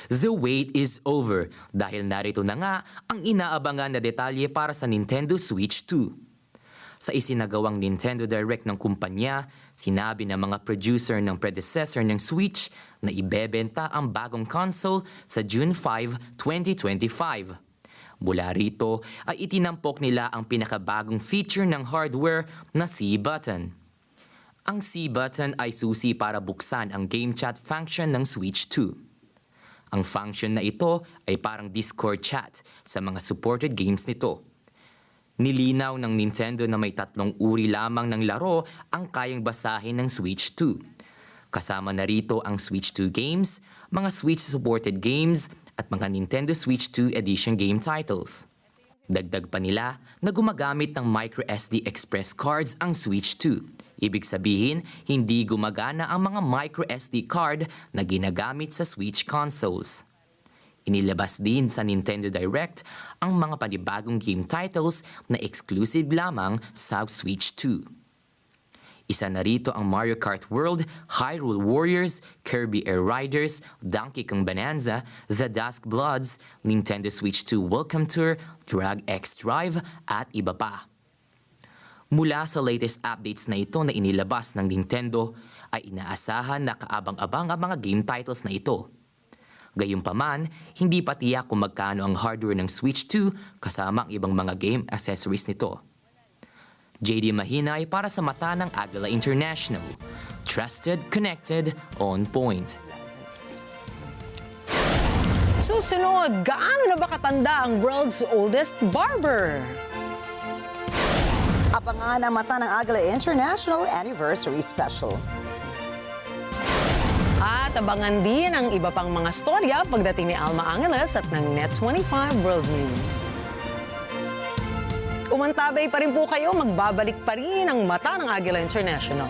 The wait is over dahil narito na nga ang inaabangan na detalye para sa Nintendo Switch 2. Sa isinagawang Nintendo Direct ng kumpanya, sinabi ng mga producer ng predecessor ng Switch na ibebenta ang bagong console sa June 5, 2025. Mula rito ay itinampok nila ang pinakabagong feature ng hardware na C-button. Ang C-button ay susi para buksan ang game chat function ng Switch 2. Ang function na ito ay parang Discord chat sa mga supported games nito. Nilinaw ng Nintendo na may 3 uri lamang ng laro ang kayang basahin ng Switch 2. Kasama na rito ang Switch 2 games, mga Switch-supported games, at mga Nintendo Switch 2 Edition game titles. Dagdag pa nila na gumagamit ng microSD Express cards ang Switch 2. Ibig sabihin, hindi gumagana ang mga microSD card na ginagamit sa Switch consoles. Inilabas din sa Nintendo Direct ang mga panibagong game titles na exclusive lamang sa Switch 2. Isa na rito ang Mario Kart World, Hyrule Warriors, Kirby Air Riders, Donkey Kong Bonanza, The Dusk Bloods, Nintendo Switch 2 Welcome Tour, Drag X Drive, at iba pa. Mula sa latest updates na ito na inilabas ng Nintendo, ay inaasahan na kaabang-abang ang mga game titles na ito. Gayunpaman, hindi pa tiyak kung magkano ang hardware ng Switch 2 kasama ang ibang mga game accessories nito. JD Mahinay para sa mata ng Agila International. Trusted, connected, on point. Susunod, gaano na ba katanda ang world's oldest barber? Abangan ang mata ng Agila International Anniversary Special. At abangan din ang iba pang mga storya pagdating ni Alma Angeles at ng Net25 World News. Umantabay pa rin po kayo, magbabalik pa rin ang mata ng Agila International.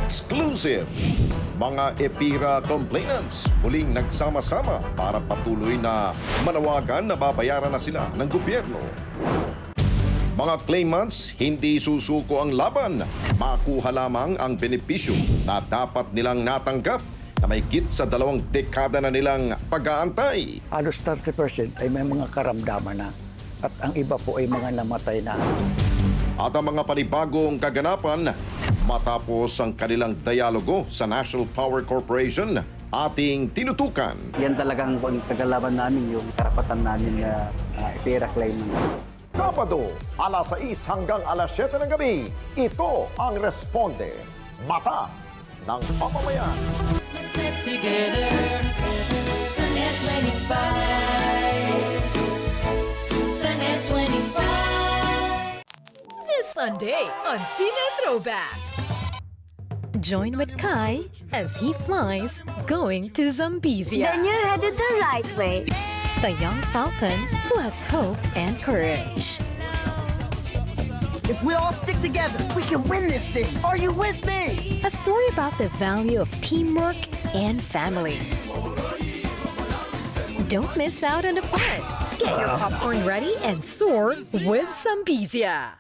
Exclusive! Mga EPIRA complainants muling nagsama-sama para patuloy na manawagan na babayaran na sila ng gobyerno. Mga claimants, hindi susuko ang laban. Makuha lamang ang benepisyo na dapat nilang natanggap na may higit sa 2 dekada na nilang pag-aantay. Halos 30% ay may mga karamdaman na at ang iba po ay mga namatay na. At ang mga panibagong kaganapan matapos ang kanilang dialogo sa National Power Corporation, ating tinutukan. Yan talagang paglalaban namin, yung karapatan namin na pera claimant. Sabado, alas 6 hanggang alas 7 ng gabi, ito ang Responde, Mata ng Mamamayan. Let's get together sa Net25. Sa Net25. This Sunday on Cine Throwback. Join with Kai as he flies going to Zambezia. Then you're headed the right way. The young falcon who has hope and courage. If we all stick together, we can win this thing. Are you with me? A story about the value of teamwork and family. Don't miss out on the fun. Get your popcorn ready and soar with Zambezia.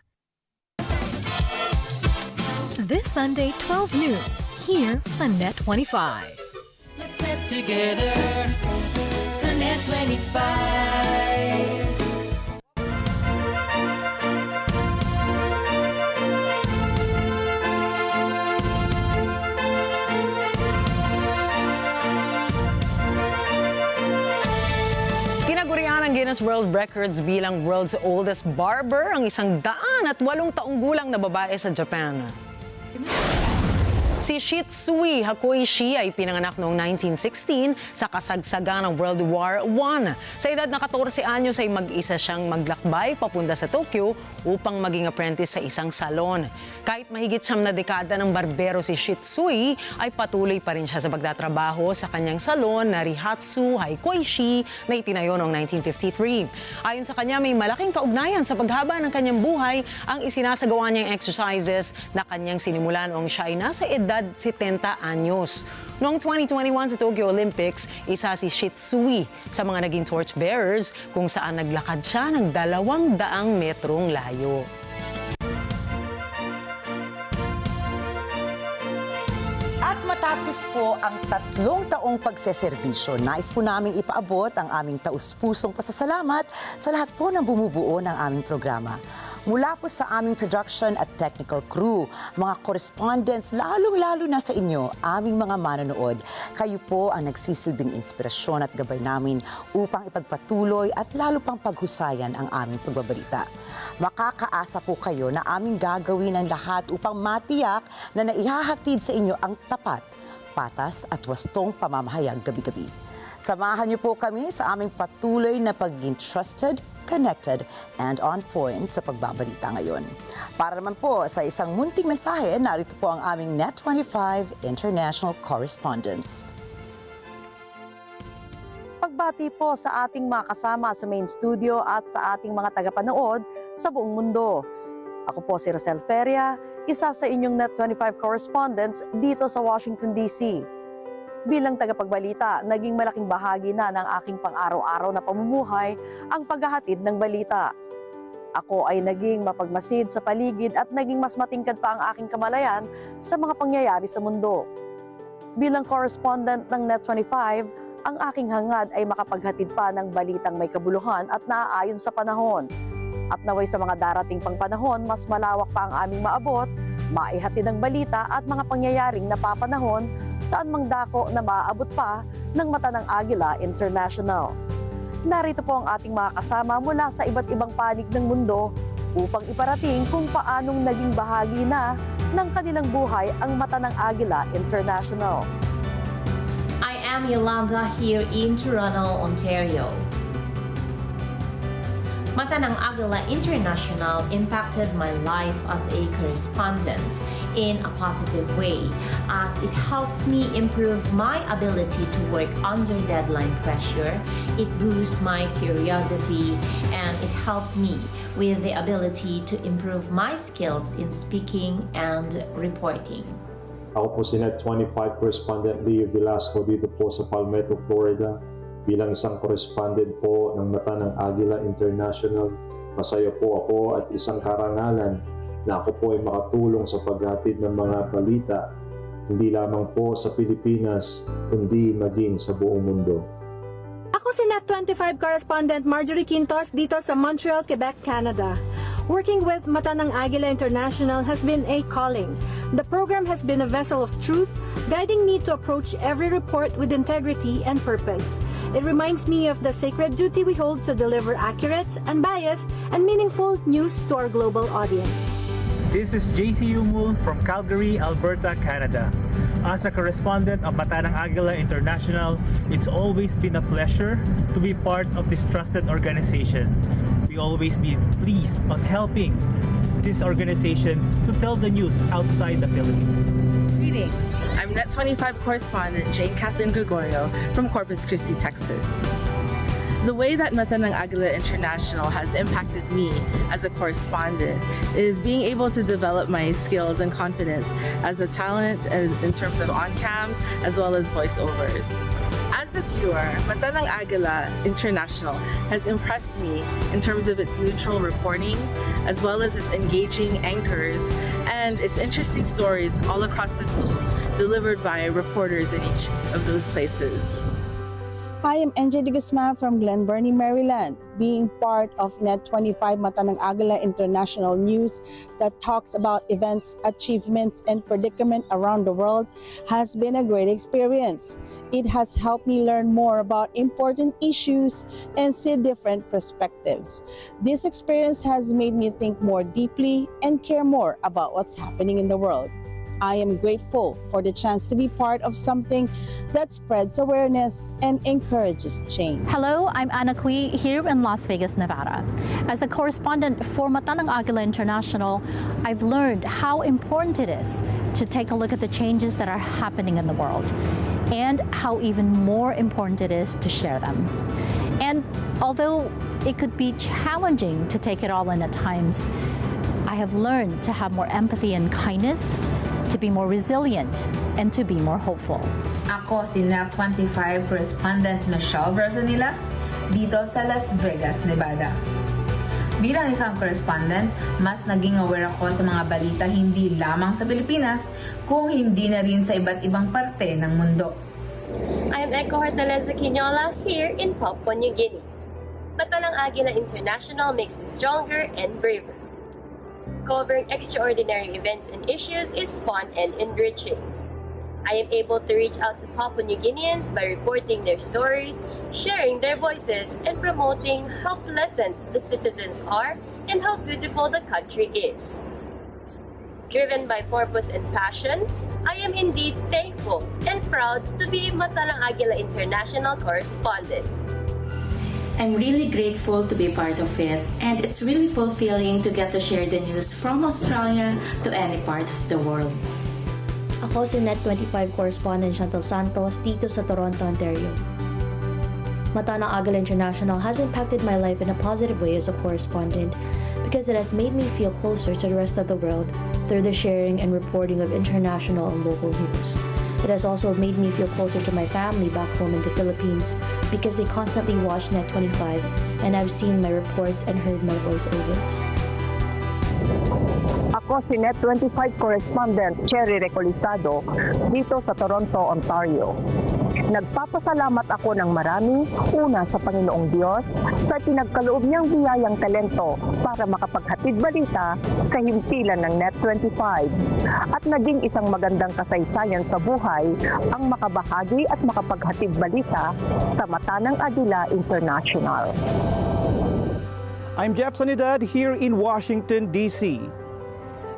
This Sunday, 12 noon, here on Net25. Let's get together sa Net25. Tinagurian ng Guinness World Records bilang world's oldest barber ang 108 taong gulang na babae sa Japan. Si Shitsui Hakoishi ay pinanganak noong 1916 sa kasagsagan ng World War I. Sa edad na 14 anyos ay mag-isa siyang maglakbay papunta sa Tokyo upang maging apprentice sa isang salon. Kahit mahigit 9 na dekada ng barbero si Shitsui, ay patuloy pa rin siya sa pagtatrabaho sa kanyang salon na Rihatsu Haikoishi na itinayo noong 1953. Ayon sa kanya, may malaking kaugnayan sa paghaba ng kanyang buhay ang isinasagawa niyang exercises na kanyang sinimulan noong siya ay nasa edad 70 anyos. Noong 2021 sa Tokyo Olympics, isa si Shitsui sa mga naging torchbearers kung saan naglakad siya ng 200 metrong layo. At matapos po ang 3 taong pagseserbisyo, nais po naming ipaabot ang aming taus-pusong pasasalamat sa lahat po ng bumubuo ng aming programa. Mula po sa aming production at technical crew, mga correspondents, lalong-lalo na sa inyo, aming mga manonood. Kayo po ang nagsisilbing inspirasyon at gabay namin upang ipagpatuloy at lalo pang paghusayan ang aming pagbabalita. Makakaasa po kayo na aming gagawin ang lahat upang matiyak na naihahatid sa inyo ang tapat, patas at wastong pamamahayag gabi-gabi. Samahan niyo po kami sa aming patuloy na pagiging trusted, connected, and on point sa pagbabalita ngayon. Para naman po sa isang munting mensahe, narito po ang aming Net25 International Correspondents. Pagbati po sa ating mga kasama sa main studio at sa ating mga tagapanood sa buong mundo. Ako po si Rosel Feria, isa sa inyong Net25 correspondents dito sa Washington, D.C. Bilang tagapagbalita, naging malaking bahagi na ng aking pang-araw-araw na pamumuhay ang paghahatid ng balita. Ako ay naging mapagmasid sa paligid at naging mas matingkad pa ang aking kamalayan sa mga pangyayari sa mundo. Bilang correspondent ng Net25, ang aking hangad ay makapaghatid pa ng balitang may kabuluhan at naaayon sa panahon. At naway sa mga darating pang panahon, mas malawak pa ang aming maabot, maihatid ang balita at mga pangyayaring napapanahon saan mang dako na maaabot pa ng mata ng Agila International. Narito po ang ating mga kasama mula sa iba't ibang panig ng mundo upang iparating kung paanong naging bahagi na ng kanilang buhay ang mata ng Agila International. I am Yolanda here in Toronto, Ontario. Mata ng Agila International impacted my life as a correspondent in a positive way, as it helps me improve my ability to work under deadline pressure, it boosts my curiosity, and it helps me with the ability to improve my skills in speaking and reporting. Ako po si Net25 Correspondent Leo Velasco dito po sa Palmetto, Florida. Bilang isang correspondent po ng mata ng Agila International, masaya po ako at isang karangalan na ako po ay makatulong sa paghatid ng mga balita, hindi lamang po sa Pilipinas, kundi maging sa buong mundo. Ako si Net25 Correspondent Marjorie Quintos dito sa Montreal, Quebec, Canada. Working with Mata ng Agila International has been a calling. The program has been a vessel of truth, guiding me to approach every report with integrity and purpose. It reminds me of the sacred duty we hold to deliver accurate, unbiased, and meaningful news to our global audience. This is JC Umul from Calgary, Alberta, Canada. As a correspondent of Mata ng Agila International, it's always been a pleasure to be part of this trusted organization. We always be pleased on helping this organization to tell the news outside the Philippines. Greetings, I'm Net25 correspondent Jane Kathleen Gregorio from Corpus Christi, Texas. The way that Mata ng Agila International has impacted me as a correspondent is being able to develop my skills and confidence as a talent in terms of on-cams as well as voiceovers. As a viewer, Mata ng Agila International has impressed me in terms of its neutral reporting, as well as its engaging anchors and its interesting stories all across the globe, delivered by reporters in each of those places. Hi, I'm NJ De Guzman from Glen Burnie, Maryland. Being part of Net25 Mata ng Agila International News that talks about events, achievements, and predicament around the world has been a great experience. It has helped me learn more about important issues and see different perspectives. This experience has made me think more deeply and care more about what's happening in the world. I am grateful for the chance to be part of something that spreads awareness and encourages change. Hello, I'm Anna Cui here in Las Vegas, Nevada. As a correspondent for Mata ng Agila International, I've learned how important it is to take a look at the changes that are happening in the world and how even more important it is to share them. And although it could be challenging to take it all in at times, I have learned to have more empathy and kindness, to be more resilient, and to be more hopeful. Ako si Net 25 correspondent Michelle Verzanilla dito sa Las Vegas, Nevada. Bilang isang correspondent, mas naging aware ako sa mga balita hindi lamang sa Pilipinas, kung hindi na rin sa iba't ibang parte ng mundo. I am Echo Hortaleza Quinola here in Papua New Guinea. Mata ng Agila International makes me stronger and braver. Covering extraordinary events and issues is fun and enriching. I am able to reach out to Papua New Guineans by reporting their stories, sharing their voices, and promoting how pleasant the citizens are and how beautiful the country is. Driven by purpose and passion, I am indeed thankful and proud to be Mata ng Agila International correspondent. I'm really grateful to be part of it, and it's really fulfilling to get to share the news from Australia to any part of the world. Ako si Net 25 correspondent Chantal Santos dito sa Toronto, Ontario. Mata ng Agila International has impacted my life in a positive way as a correspondent because it has made me feel closer to the rest of the world through the sharing and reporting of international and local news. It has also made me feel closer to my family back home in the Philippines because they constantly watch Net 25 and I've seen my reports and heard my voiceovers. Ako si Net 25 correspondent Cherry Recolizado dito sa Toronto, Ontario. Nagpapasalamat ako ng marami, una sa Panginoong Diyos, sa pinagkaloob niyang biyayang talento para makapaghatid balita sa himpilan ng Net 25 at naging isang magandang kasaysayan sa buhay ang makabahagi at makapaghatid balita sa Mata ng Agila International. I'm Jeff Sanidad here in Washington, D.C.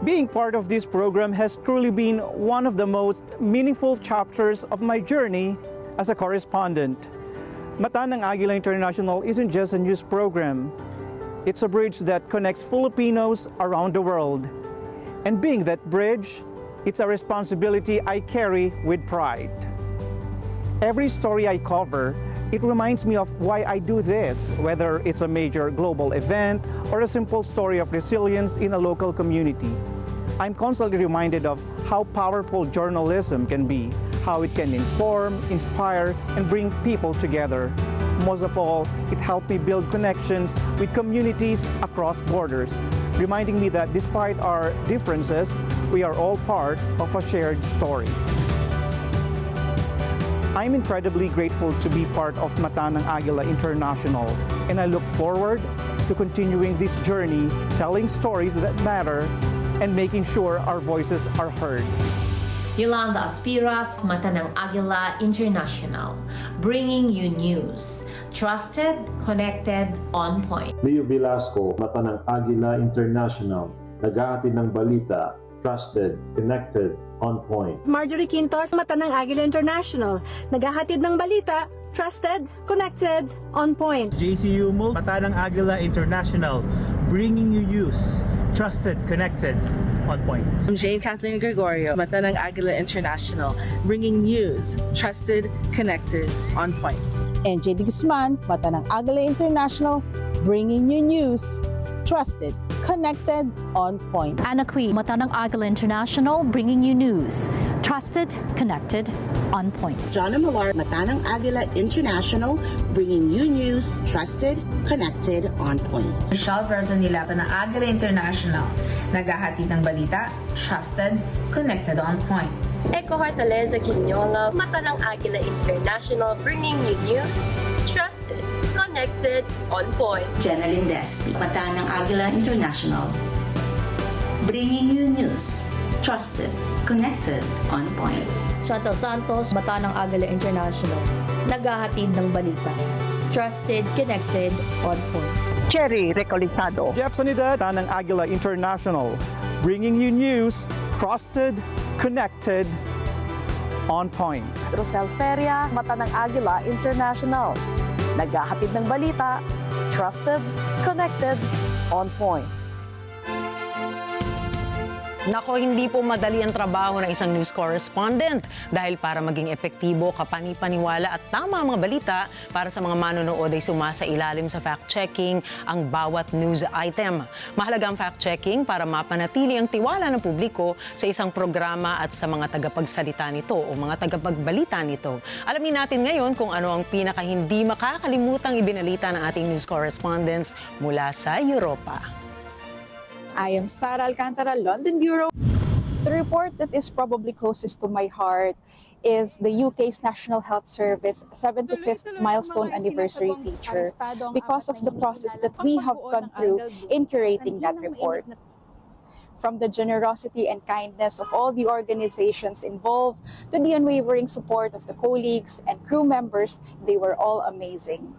Being part of this program has truly been one of the most meaningful chapters of my journey as a correspondent. Mata ng Agila International isn't just a news program. It's a bridge that connects Filipinos around the world. And being that bridge, it's a responsibility I carry with pride. Every story I cover, it reminds me of why I do this, whether it's a major global event or a simple story of resilience in a local community. I'm constantly reminded of how powerful journalism can be, how it can inform, inspire, and bring people together. Most of all, it helped me build connections with communities across borders, reminding me that despite our differences, we are all part of a shared story. I'm incredibly grateful to be part of Mata ng Agila International, and I look forward to continuing this journey, telling stories that matter, and making sure our voices are heard. Yolanda Aspiras, Mata ng Agila International, bringing you news. Trusted, connected, on point. Leo Velasco, Mata ng Agila International, naghahatid ng balita, trusted, connected, on point. Marjorie Quintos, Mata ng Agila International, naghahatid ng balita, trusted, connected, on point. JC Umul, Mata ng Agila International, bringing you news. Trusted, connected, on point. I'm Jane Kathleen Gregorio, Mata ng Agila International, bringing news. Trusted, connected, on point. And JD Guzman, Mata ng Agila International, bringing you news, trusted, connected, on point. Anna Cui, Mata ng Agila International, bringing you news. Trusted, connected, on point. Jonna Millar, Mata ng Agila International, bringing you news, trusted, connected, on point. Michelle Verzanilla, Mata ng Agila International, naghahatid ng balita, trusted, connected, on point. Echo Hortaleza Quinola, Mata ng Agila International, bringing you news, trusted, connected, on point. Jenaline Despi, Mata ng Agila International, bringing you news, trusted, connected, on point. Chantal Santos, Mata ng Agila International, naghahatid ng balita. Trusted, connected, on point. Cherry Recolizado. Jeff Sanidad, Mata ng Agila International, bringing you news, trusted, connected, on point. Rosel Feria, Mata ng Agila International. Naghahatid ng balita, trusted, connected, on point. Nako, hindi po madali ang trabaho ng isang news correspondent dahil para maging epektibo, kapani-paniwala at tama ang mga balita para sa mga manonood ay sumasailalim sa fact-checking ang bawat news item. Mahalaga ang fact-checking para mapanatili ang tiwala ng publiko sa isang programa at sa mga tagapagsalita nito o mga tagapagbalita nito. Alamin natin ngayon kung ano ang pinaka hindi makakalimutang ibinalita ng ating news correspondents mula sa Europa. I am Sara Alcantara, London Bureau. The report that is probably closest to my heart is the UK's National Health Service 75th milestone anniversary feature because of the process that we have gone through in curating that report. From the generosity and kindness of all the organizations involved to the unwavering support of the colleagues and crew members, they were all amazing.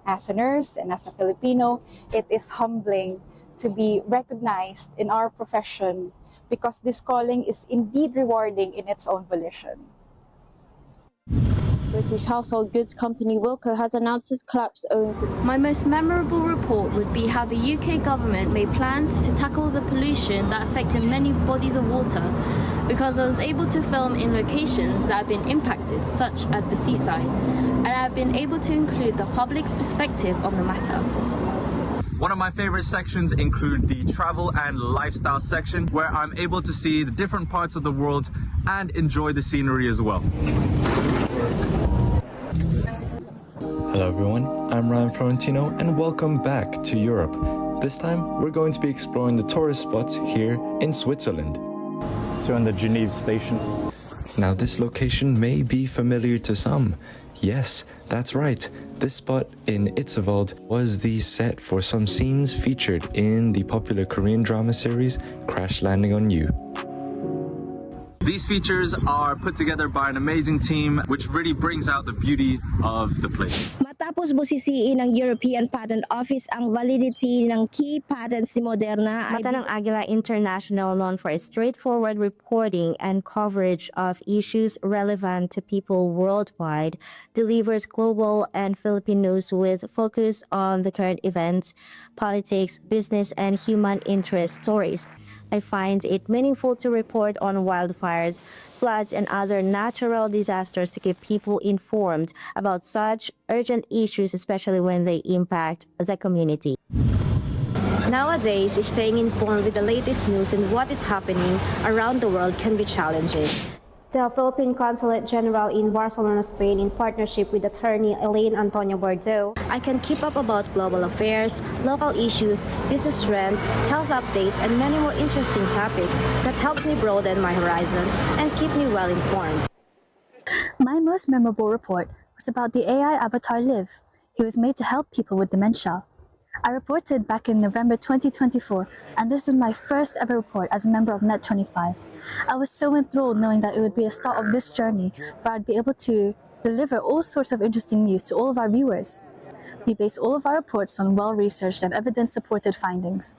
As a nurse and as a Filipino, it is humbling to be recognized in our profession because this calling is indeed rewarding in its own volition. British household goods company Wilcon has announced its collapse owing to... My most memorable report would be how the UK government made plans to tackle the pollution that affected many bodies of water because I was able to film in locations that have been impacted, such as the seaside, and I have been able to include the public's perspective on the matter. One of my favorite sections include the travel and lifestyle section, where I'm able to see the different parts of the world and enjoy the scenery as well. Hello everyone, I'm Ryan Florentino and welcome back to Europe. This time we're going to be exploring the tourist spots here in Switzerland. So on the Geneva station. Now this location may be familiar to some. Yes, that's right. This spot in Itzewald was the set for some scenes featured in the popular Korean drama series Crash Landing on You. These features are put together by an amazing team which really brings out the beauty of the place. Matapos busisiin ng European Patent Office ang validity ng key patents ni Moderna ay... Mata ng Agila International, known for its straightforward reporting and coverage of issues relevant to people worldwide, delivers global and Philippine news with focus on the current events, politics, business, and human interest stories. I find it meaningful to report on wildfires, floods, and other natural disasters to keep people informed about such urgent issues, especially when they impact the community. Nowadays, staying informed with the latest news and what is happening around the world can be challenging. The Philippine Consulate General in Barcelona, Spain, in partnership with attorney Elaine Antonio Bordeaux, I can keep up about global affairs, local issues, business trends, health updates, and many more interesting topics that help me broaden my horizons and keep me well informed. My most memorable report was about the AI avatar Liv. He was made to help people with dementia. I reported back in November 2024, and this is my first ever report as a member of Net25. I was so enthralled knowing that it would be the start of this journey where I'd be able to deliver all sorts of interesting news to all of our viewers. We base all of our reports on well-researched and evidence-supported findings.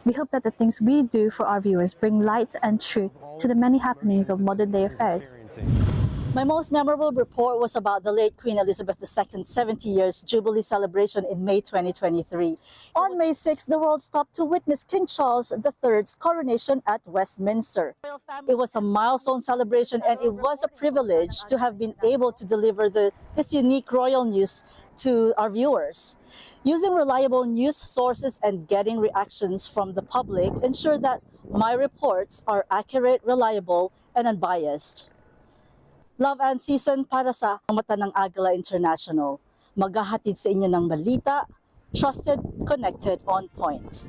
We hope that the things we do for our viewers bring light and truth to the many happenings of modern-day affairs. My most memorable report was about the late Queen Elizabeth II's 70 years Jubilee celebration in May 2023. On May 6, the world stopped to witness King Charles III's coronation at Westminster. It was a milestone celebration, and it was a privilege to have been able to deliver this unique royal news to our viewers. Using reliable news sources and getting reactions from the public ensure that my reports are accurate, reliable, and unbiased. Love and season para sa Mata ng Agila International. Maghahatid sa inyo ng balita, trusted, connected, on point.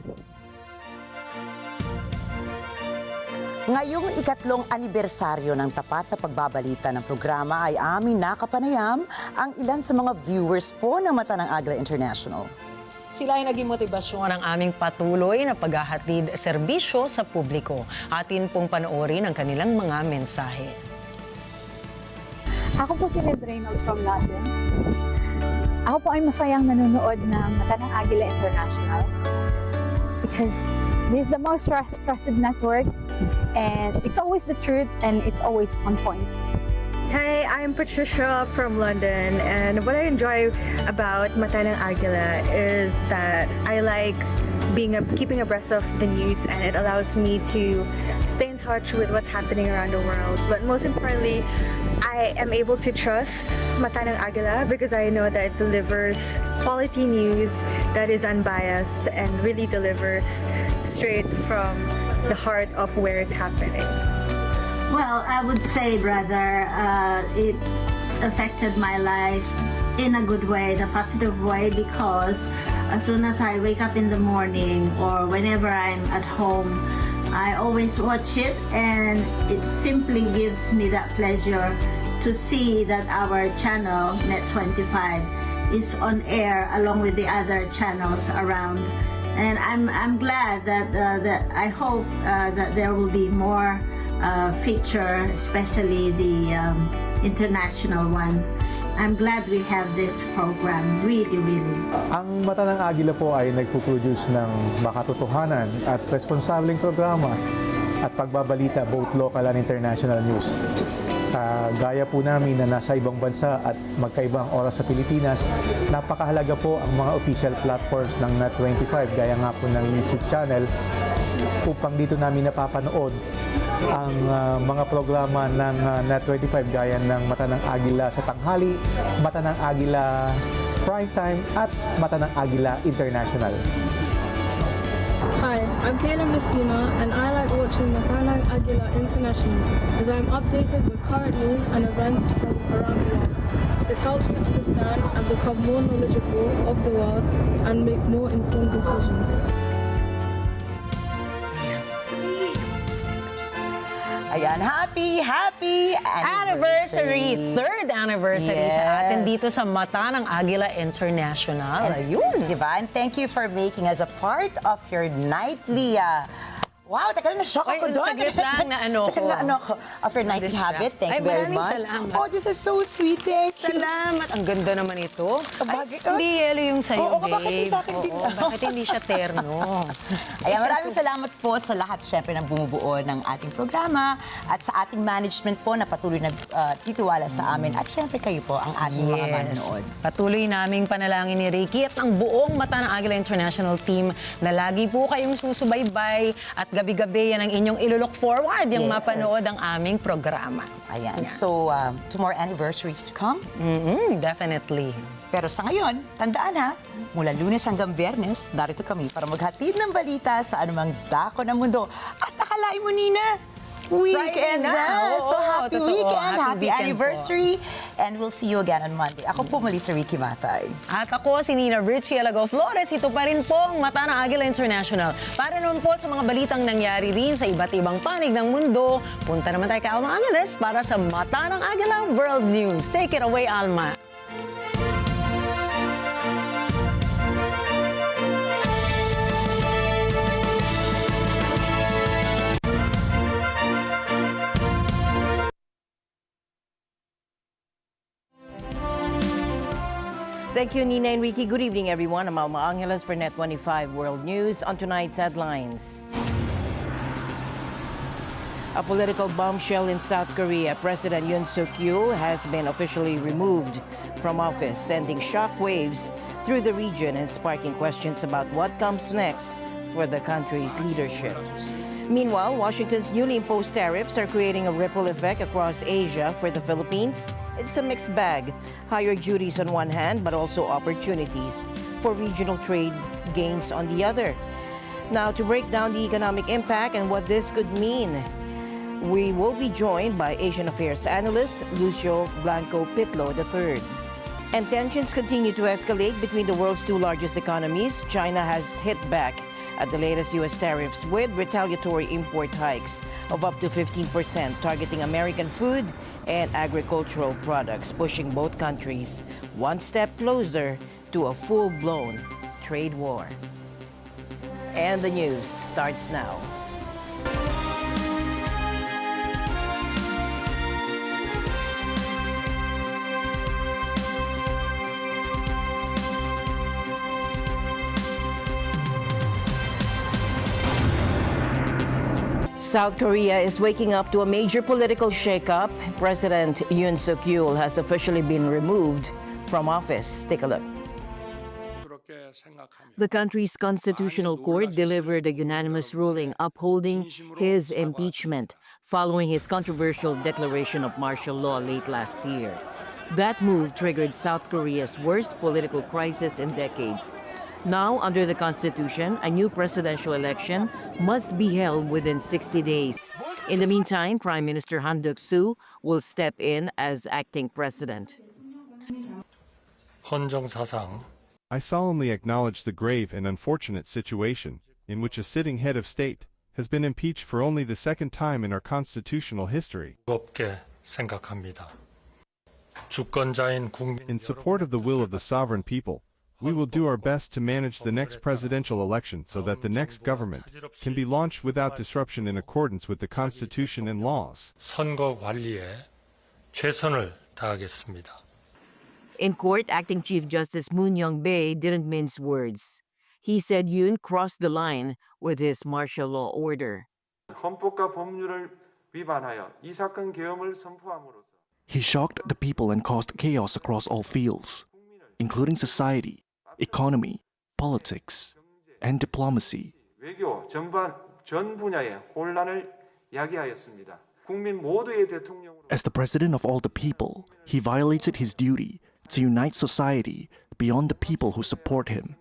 Ngayong ikatlong anibersaryo ng tapat na pagbabalita ng programa ay aming nakapanayam ang ilan sa mga viewers po ng Mata ng Agila International. Sila ay naging motibasyon ng aming patuloy na paghahatid serbisyo sa publiko. Atin pong panoorin ang kanilang mga mensahe. Ako po si Ned Reynolds from London. Ako po ay masayang nanonood ng Mata ng Agila International. because this is the most trusted network, and it's always the truth and it's always on point. Hi, I'm Patricia from London, and what I enjoy about Mata ng Agila is that I like keeping abreast of the news, and it allows me to stay in touch with what's happening around the world. But most importantly, I am able to trust Mata ng Agila because I know that it delivers quality news that is unbiased and really delivers straight from the heart of where it's happening. Well, I would say, brother, it affected my life in a good way, the positive way, because as soon as I wake up in the morning or whenever I'm at home, I always watch it, and it simply gives me that pleasure to see that our channel, Net25, is on air along with the other channels around. And I'm glad that I hope that there will be more feature, especially the international one. I'm glad we have this program, really. Ang Mata ng Agila po ay nagpo-produce ng makatotohanan at responsableng programa at pagbabalita both local and international news. Gaya po namin na nasa ibang bansa at magkaibang oras sa Pilipinas, napakahalaga po ang mga official platforms ng Net25, gaya nga po ng YouTube channel, upang dito namin napapanood ang mga programa ng Net25 gaya ng Mata ng Agila sa tanghali, Mata ng Agila Primetime at Mata ng Agila International. Hi, I'm Kayla Messina, and I like watching Mata ng Agila International as I'm updated with current news and events from around the world. This helps me understand and become more knowledgeable of the world and make more informed decisions. Ayan, happy anniversary! Third anniversary sa atin dito sa Mata ng Agila International. Ayun. Diba? And thank you for making us a part of your nightly wow, teka lang, na-shock ako doon. Saglit lang na ano ko. Of your nightly habit. Thank you very much. Salamat. Oh, this is so sweet. Thank you. Salamat. Ang ganda naman ito. Hindi yelo yung sa'yo, babe. Bakit sa akin din? Bakit hindi siya terno? Ayan, maraming salamat po sa lahat, syempre, ng bumubuo ng ating programa at sa ating management po na patuloy nagtitiwala sa amin. At syempre, kayo po ang ating mga manonood. Patuloy naming panalangin ni Ricky at ng buong Mata ng Agila International team na lagi po kayong susubaybay at gabi-gabi yan ang inyong ilulok forward yung mapanood ang aming programa. Ayan. So, two more anniversaries to come? Definitely. Pero sa ngayon, tandaan ha, mula Lunes hanggang Biyernes, narito kami para maghatid ng balita sa anumang dako ng mundo. At akalain mo, Nina, weekend na! So, happy weekend, happy anniversary, and we'll see you again on Monday. Ako po muli si Ricky Matay. At ako si Nina Richie Alago Flores. Ito pa rin po ang Mata ng Agila International. Para naman po sa mga balitang nangyari rin sa iba't ibang panig ng mundo, punta naman tayo kay Alma Angeles para sa Mata ng Agila World News. Take it away, Alma. Thank you, Nina and Ricky. Good evening, everyone. I'm Alma Angeles for Net25 World News. On tonight's headlines. A political bombshell in South Korea. President Yoon Suk-yeol has been officially removed from office, sending shockwaves through the region and sparking questions about what comes next for the country's leadership. Meanwhile, Washington's newly imposed tariffs are creating a ripple effect across Asia. For the Philippines, it's a mixed bag. Higher duties on one hand, but also opportunities for regional trade gains on the other. Now, to break down the economic impact and what this could mean, we will be joined by Asian Affairs analyst Lucio Blanco Pitlo III. And tensions continue to escalate between the world's two largest economies. China has hit back at the latest U.S. tariffs with retaliatory import hikes of up to 15%, targeting American food and agricultural products, pushing both countries one step closer to a full-blown trade war. And the news starts now. South Korea is waking up to a major political shakeup. President Yoon Suk-yeol has officially been removed from office. Take a look. The country's constitutional court delivered a unanimous ruling upholding his impeachment following his controversial declaration of martial law late last year. That move triggered South Korea's worst political crisis in decades. Now, under the Constitution, a new presidential election must be held within 60 days. In the meantime, Prime Minister Han Duck-soo will step in as acting president. I solemnly acknowledge the grave and unfortunate situation in which a sitting head of state has been impeached for only the second time in our constitutional history. In support of the will of the sovereign people, we will do our best to manage the next presidential election so that the next government can be launched without disruption in accordance with the Constitution and laws. In court, Acting Chief Justice Moon Young-bae didn't mince words. He said Yoon crossed the line with his martial law order. He shocked the people and caused chaos across all fields, including society, economy, politics, and diplomacy. As the president of all the people, he violated his duty to unite society beyond the people who support him.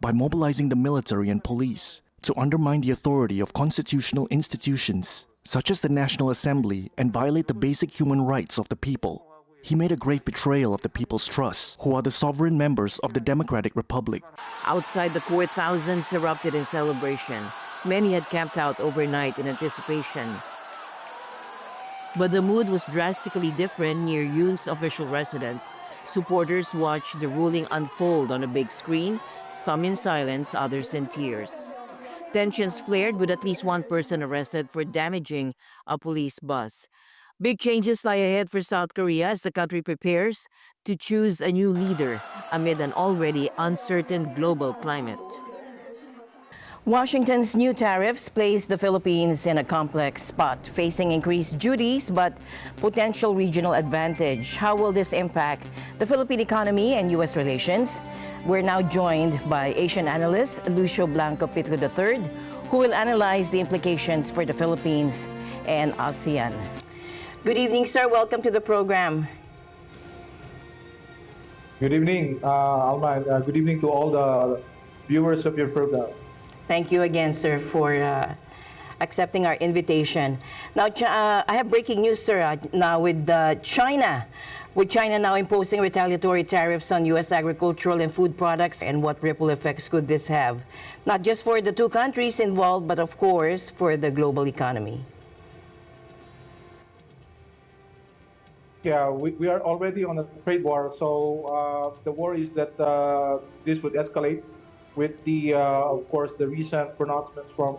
By mobilizing the military and police to undermine the authority of constitutional institutions, such as the National Assembly, and violate the basic human rights of the people, he made a grave betrayal of the people's trust, who are the sovereign members of the Democratic Republic. Outside the court, thousands erupted in celebration. Many had camped out overnight in anticipation. But the mood was drastically different near Yoon's official residence. Supporters watched the ruling unfold on a big screen, some in silence, others in tears. Tensions flared with at least one person arrested for damaging a police bus. Big changes lie ahead for South Korea as the country prepares to choose a new leader amid an already uncertain global climate. Washington's new tariffs place the Philippines in a complex spot, facing increased duties but potential regional advantage. How will this impact the Philippine economy and U.S. relations? We're now joined by Asian analyst Lucio Blanco Pitlo III, who will analyze the implications for the Philippines and ASEAN. Good evening, sir. Welcome to the program. Good evening, Alma. Good evening to all the viewers of your program. Thank you again, sir, for accepting our invitation. Now, I have breaking news, sir, now with China. With China now imposing retaliatory tariffs on U.S. agricultural and food products, and what ripple effects could this have? Not just for the two countries involved, but of course, for the global economy. Yeah, we are already on a trade war, so the worry is that this would escalate with the, of course, the recent pronouncements from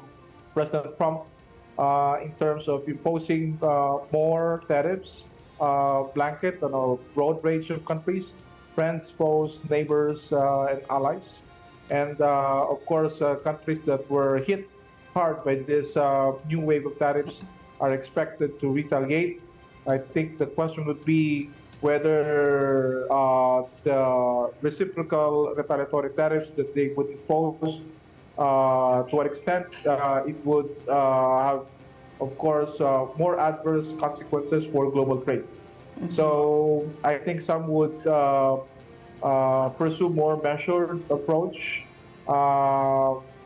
President Trump in terms of imposing more tariffs, blanket on a broad range of countries, friends, foes, neighbors, and allies. And of course, countries that were hit hard by this new wave of tariffs are expected to retaliate. I think the question would be whether the reciprocal retaliatory tariffs that they would impose, to what extent it would have, of course, more adverse consequences for global trade. Mm-hmm. So I think some would pursue more measured approach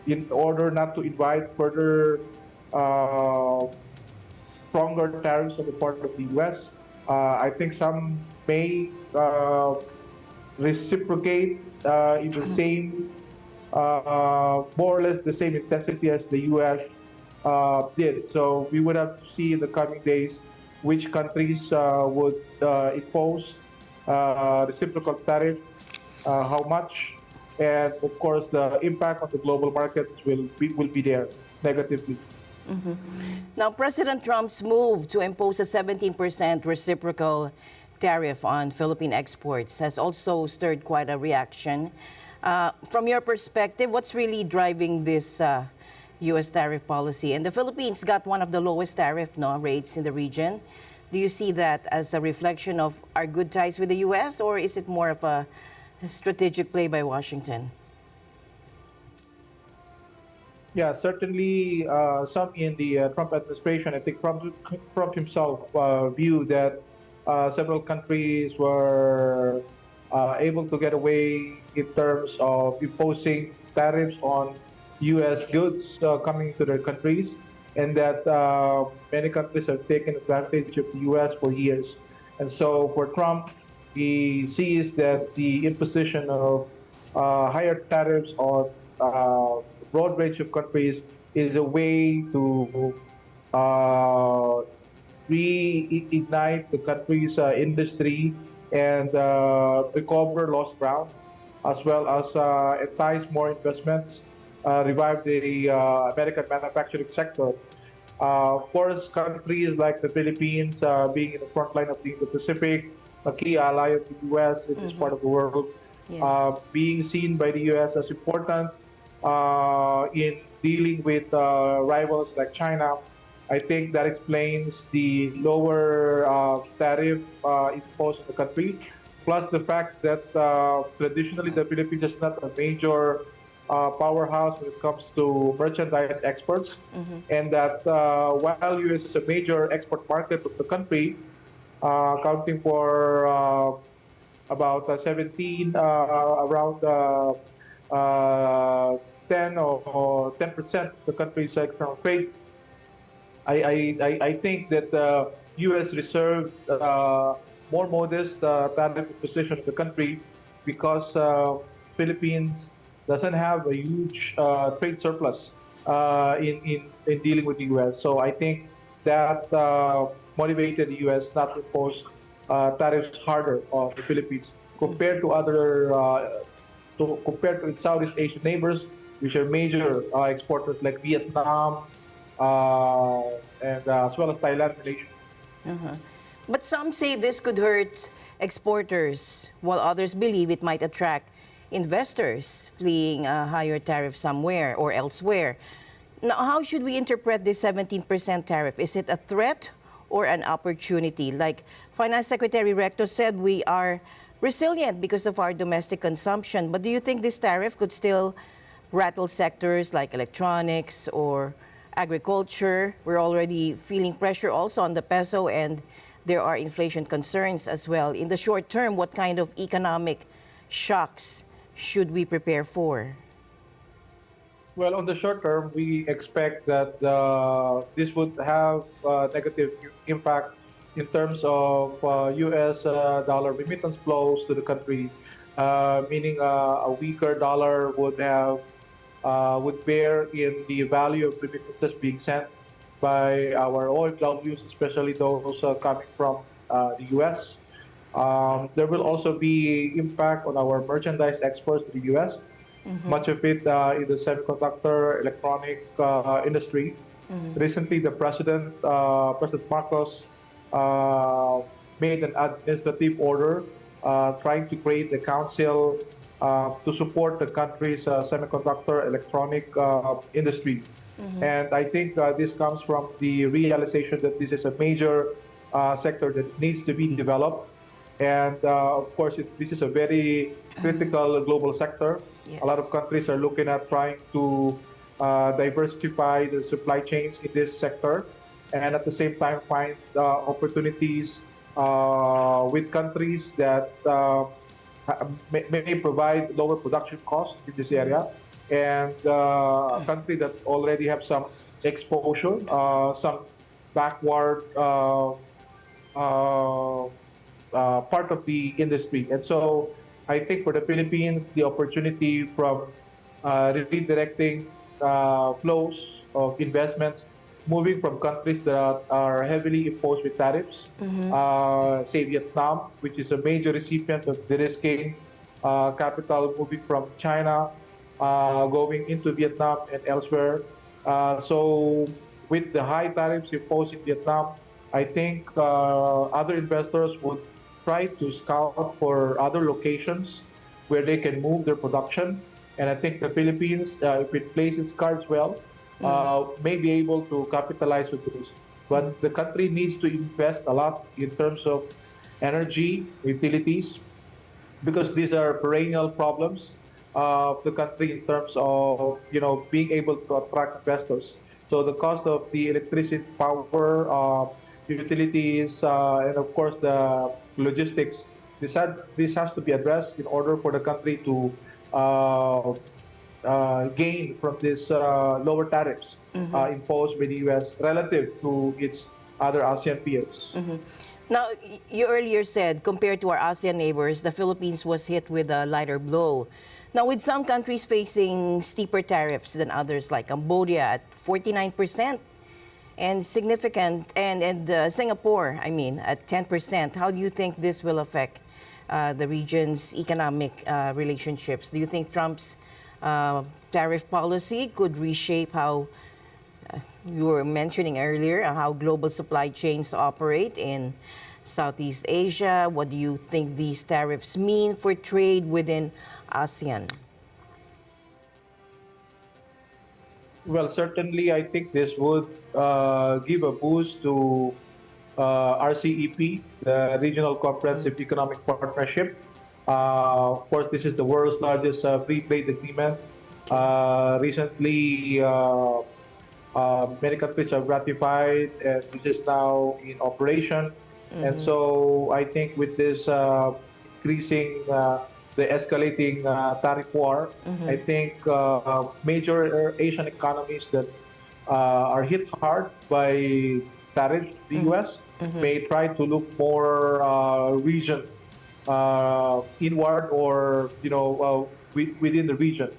in order not to invite further stronger tariffs on the part of the U.S. I think some may reciprocate in the same, more or less the same intensity as the U.S. Did. So we would have to see in the coming days which countries would impose reciprocal tariff, how much, and of course the impact on the global markets will be there negatively. Mm-hmm. Now, President Trump's move to impose a 17% reciprocal tariff on Philippine exports has also stirred quite a reaction. From your perspective, what's really driving this U.S. tariff policy? And the Philippines got one of the lowest tariff rates in the region. Do you see that as a reflection of our good ties with the U.S., or is it more of a strategic play by Washington? Yeah, certainly some in the Trump administration. I think Trump himself viewed that several countries were able to get away in terms of imposing tariffs on U.S. goods coming to their countries, and that many countries have taken advantage of the U.S. for years. And so for Trump, he sees that the imposition of higher tariffs on broad range of countries is a way to reignite the country's industry and recover lost ground, as well as entice more investments, revive the American manufacturing sector. Of course, countries like the Philippines, being in the front line of the Indo-Pacific, a key ally of the U.S. in this part of the world, being seen by the U.S. as important in dealing with rivals like China. I think that explains the lower tariff imposed on the country, plus the fact that traditionally the Philippines is not a major powerhouse when it comes to merchandise exports, and that while U.S. is a major export market of the country, accounting for about 17, around 10 or 10% of the country's external trade. I think that the U.S. reserved more modest tariff position of the country because Philippines doesn't have a huge trade surplus in dealing with the U.S. So I think that motivated the U.S. not to impose tariffs harder on the Philippines compared to other compared to its Southeast Asian neighbors, which are major exporters like Vietnam and as well as Thailand, Malaysia. But some say this could hurt exporters, while others believe it might attract investors fleeing a higher tariff somewhere or elsewhere. Now, how should we interpret this 17% tariff? Is it a threat or an opportunity? Like Finance Secretary Recto said, we are resilient because of our domestic consumption. But do you think this tariff could still rattle sectors like electronics or agriculture? We're already feeling pressure also on the peso, and there are inflation concerns as well. In the short term, what kind of economic shocks should we prepare for? Well, on the short term, we expect that this would have a negative impact in terms of U.S. dollar remittance flows to the country, meaning a weaker dollar would bear in the value of remittances being sent by our OFWs, especially those coming from the U.S. There will also be impact on our merchandise exports to the U.S., much of it in the semiconductor electronic industry. Recently, the President Marcos, made an administrative order trying to create a council to support the country's semiconductor electronic industry. And I think this comes from the realization that this is a major sector that needs to be developed. And of course, this is a very critical global sector. A lot of countries are looking at trying to diversify the supply chains in this sector, and at the same time find opportunities with countries that may provide lower production costs in this area, and a country that already have some exposure, some backward part of the industry. And so I think for the Philippines, the opportunity from redirecting flows of investments moving from countries that are heavily imposed with tariffs, say Vietnam, which is a major recipient of de-risking capital moving from China, going into Vietnam and elsewhere. So with the high tariffs imposed in Vietnam, I think other investors would try to scout for other locations where they can move their production. And I think the Philippines, if it plays its cards well, may be able to capitalize with this. But the country needs to invest a lot in terms of energy, utilities, because these are perennial problems of the country in terms of being able to attract investors. So the cost of the electricity, power, utilities, and of course the logistics, this has to be addressed in order for the country to gain from these lower tariffs imposed by the U.S. relative to its other ASEAN peers. Now, you earlier said, compared to our ASEAN neighbors, the Philippines was hit with a lighter blow. Now, with some countries facing steeper tariffs than others, like Cambodia at 49%, and significant, and Singapore, at 10%, how do you think this will affect the region's economic relationships? Do you think Trump's tariff policy could reshape how you were mentioning earlier, how global supply chains operate in Southeast Asia? What do you think these tariffs mean for trade within ASEAN? Well, certainly I think this would give a boost to RCEP, the Regional Comprehensive Economic Partnership. Of course, this is the world's largest free trade agreement. Recently, many countries have ratified, and this is now in operation. And so I think with this increasing, the escalating tariff war, I think major Asian economies that are hit hard by tariffs, the U.S., may try to look more region inward or within the region.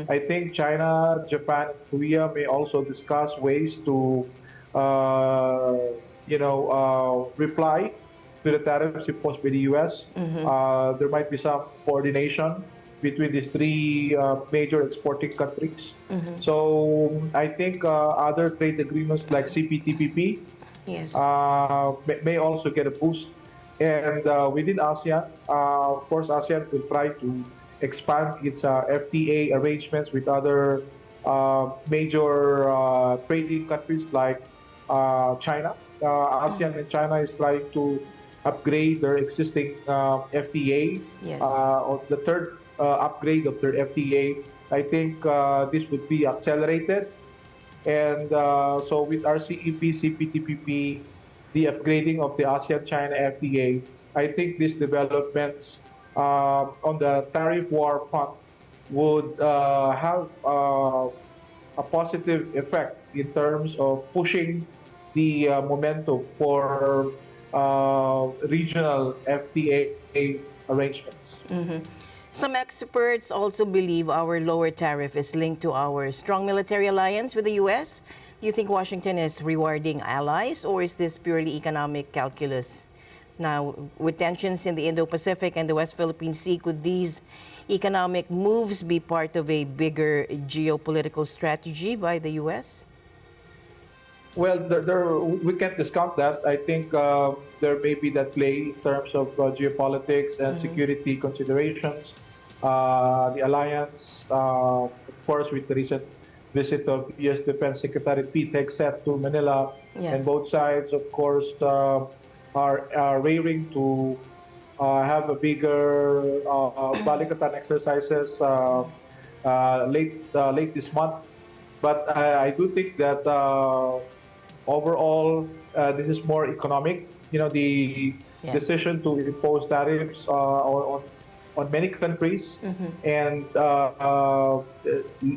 I think China, Japan, and Korea may also discuss ways to reply to the tariffs imposed by the U.S. There might be some coordination between these three major exporting countries. So I think other trade agreements like CPTPP may also get a boost. And within ASEAN, of course, ASEAN will try to expand its FTA arrangements with other major trading countries like China. ASEAN and China is trying to upgrade their existing FTA, or the third upgrade of their FTA. I think this would be accelerated. And so with RCEP, CPTPP, the upgrading of the ASEAN-China FTA, I think these developments on the tariff war front would have a positive effect in terms of pushing the momentum for regional FTA arrangements. Some experts also believe our lower tariff is linked to our strong military alliance with the U.S. Do you think Washington is rewarding allies, or is this purely economic calculus? Now, with tensions in the Indo-Pacific and the West Philippine Sea, could these economic moves be part of a bigger geopolitical strategy by the U.S.? Well, we can't discount that. I think there may be that play in terms of geopolitics and security considerations. The alliance, of course, with the recent visit of U.S. Defense Secretary Pete Hegseth to Manila, and both sides, of course, are raring to have a bigger Balikatan exercises late this month. But I do think that overall, this is more economic. The decision to impose tariffs on many countries and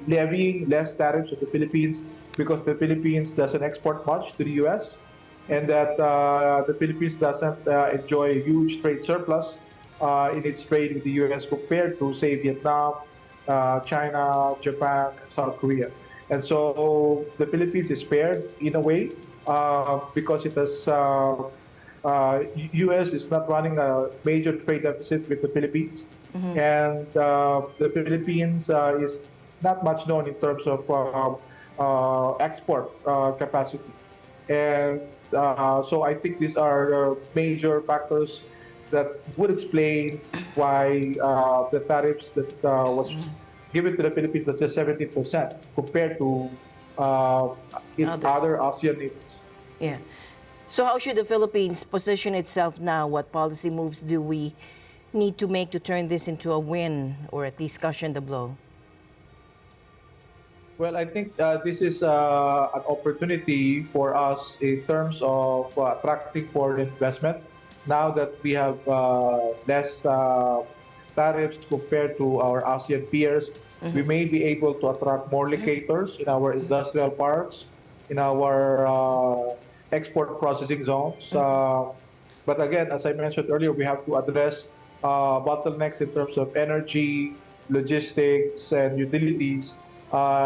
levying less tariffs on the Philippines, because the Philippines doesn't export much to the U.S. and that the Philippines doesn't enjoy a huge trade surplus in its trade with the U.S. compared to, say, Vietnam, China, Japan, South Korea. And so the Philippines is spared in a way because it has U.S. is not running a major trade deficit with the Philippines, and the Philippines is not much known in terms of export capacity. And so I think these are major factors that would explain why the tariffs that was given to the Philippines was just 17% compared to other ASEAN nations. Yeah. So how should the Philippines position itself now? What policy moves do we need to make to turn this into a win or at least cushion the blow? Well, I think this is an opportunity for us in terms of attracting foreign investment. Now that we have less tariffs compared to our ASEAN peers, we may be able to attract more locators in our industrial parks, in our export processing zones. But again, as I mentioned earlier, we have to address bottlenecks in terms of energy, logistics, and utilities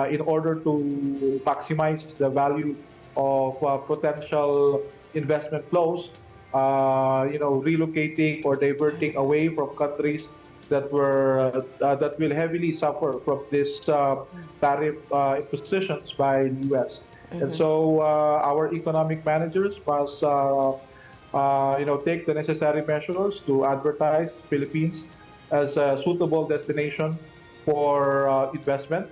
in order to maximize the value of potential investment flows. Relocating or diverting away from countries that will heavily suffer from this tariff impositions by the U.S. And so our economic managers must take the necessary measures to advertise Philippines as a suitable destination for investment.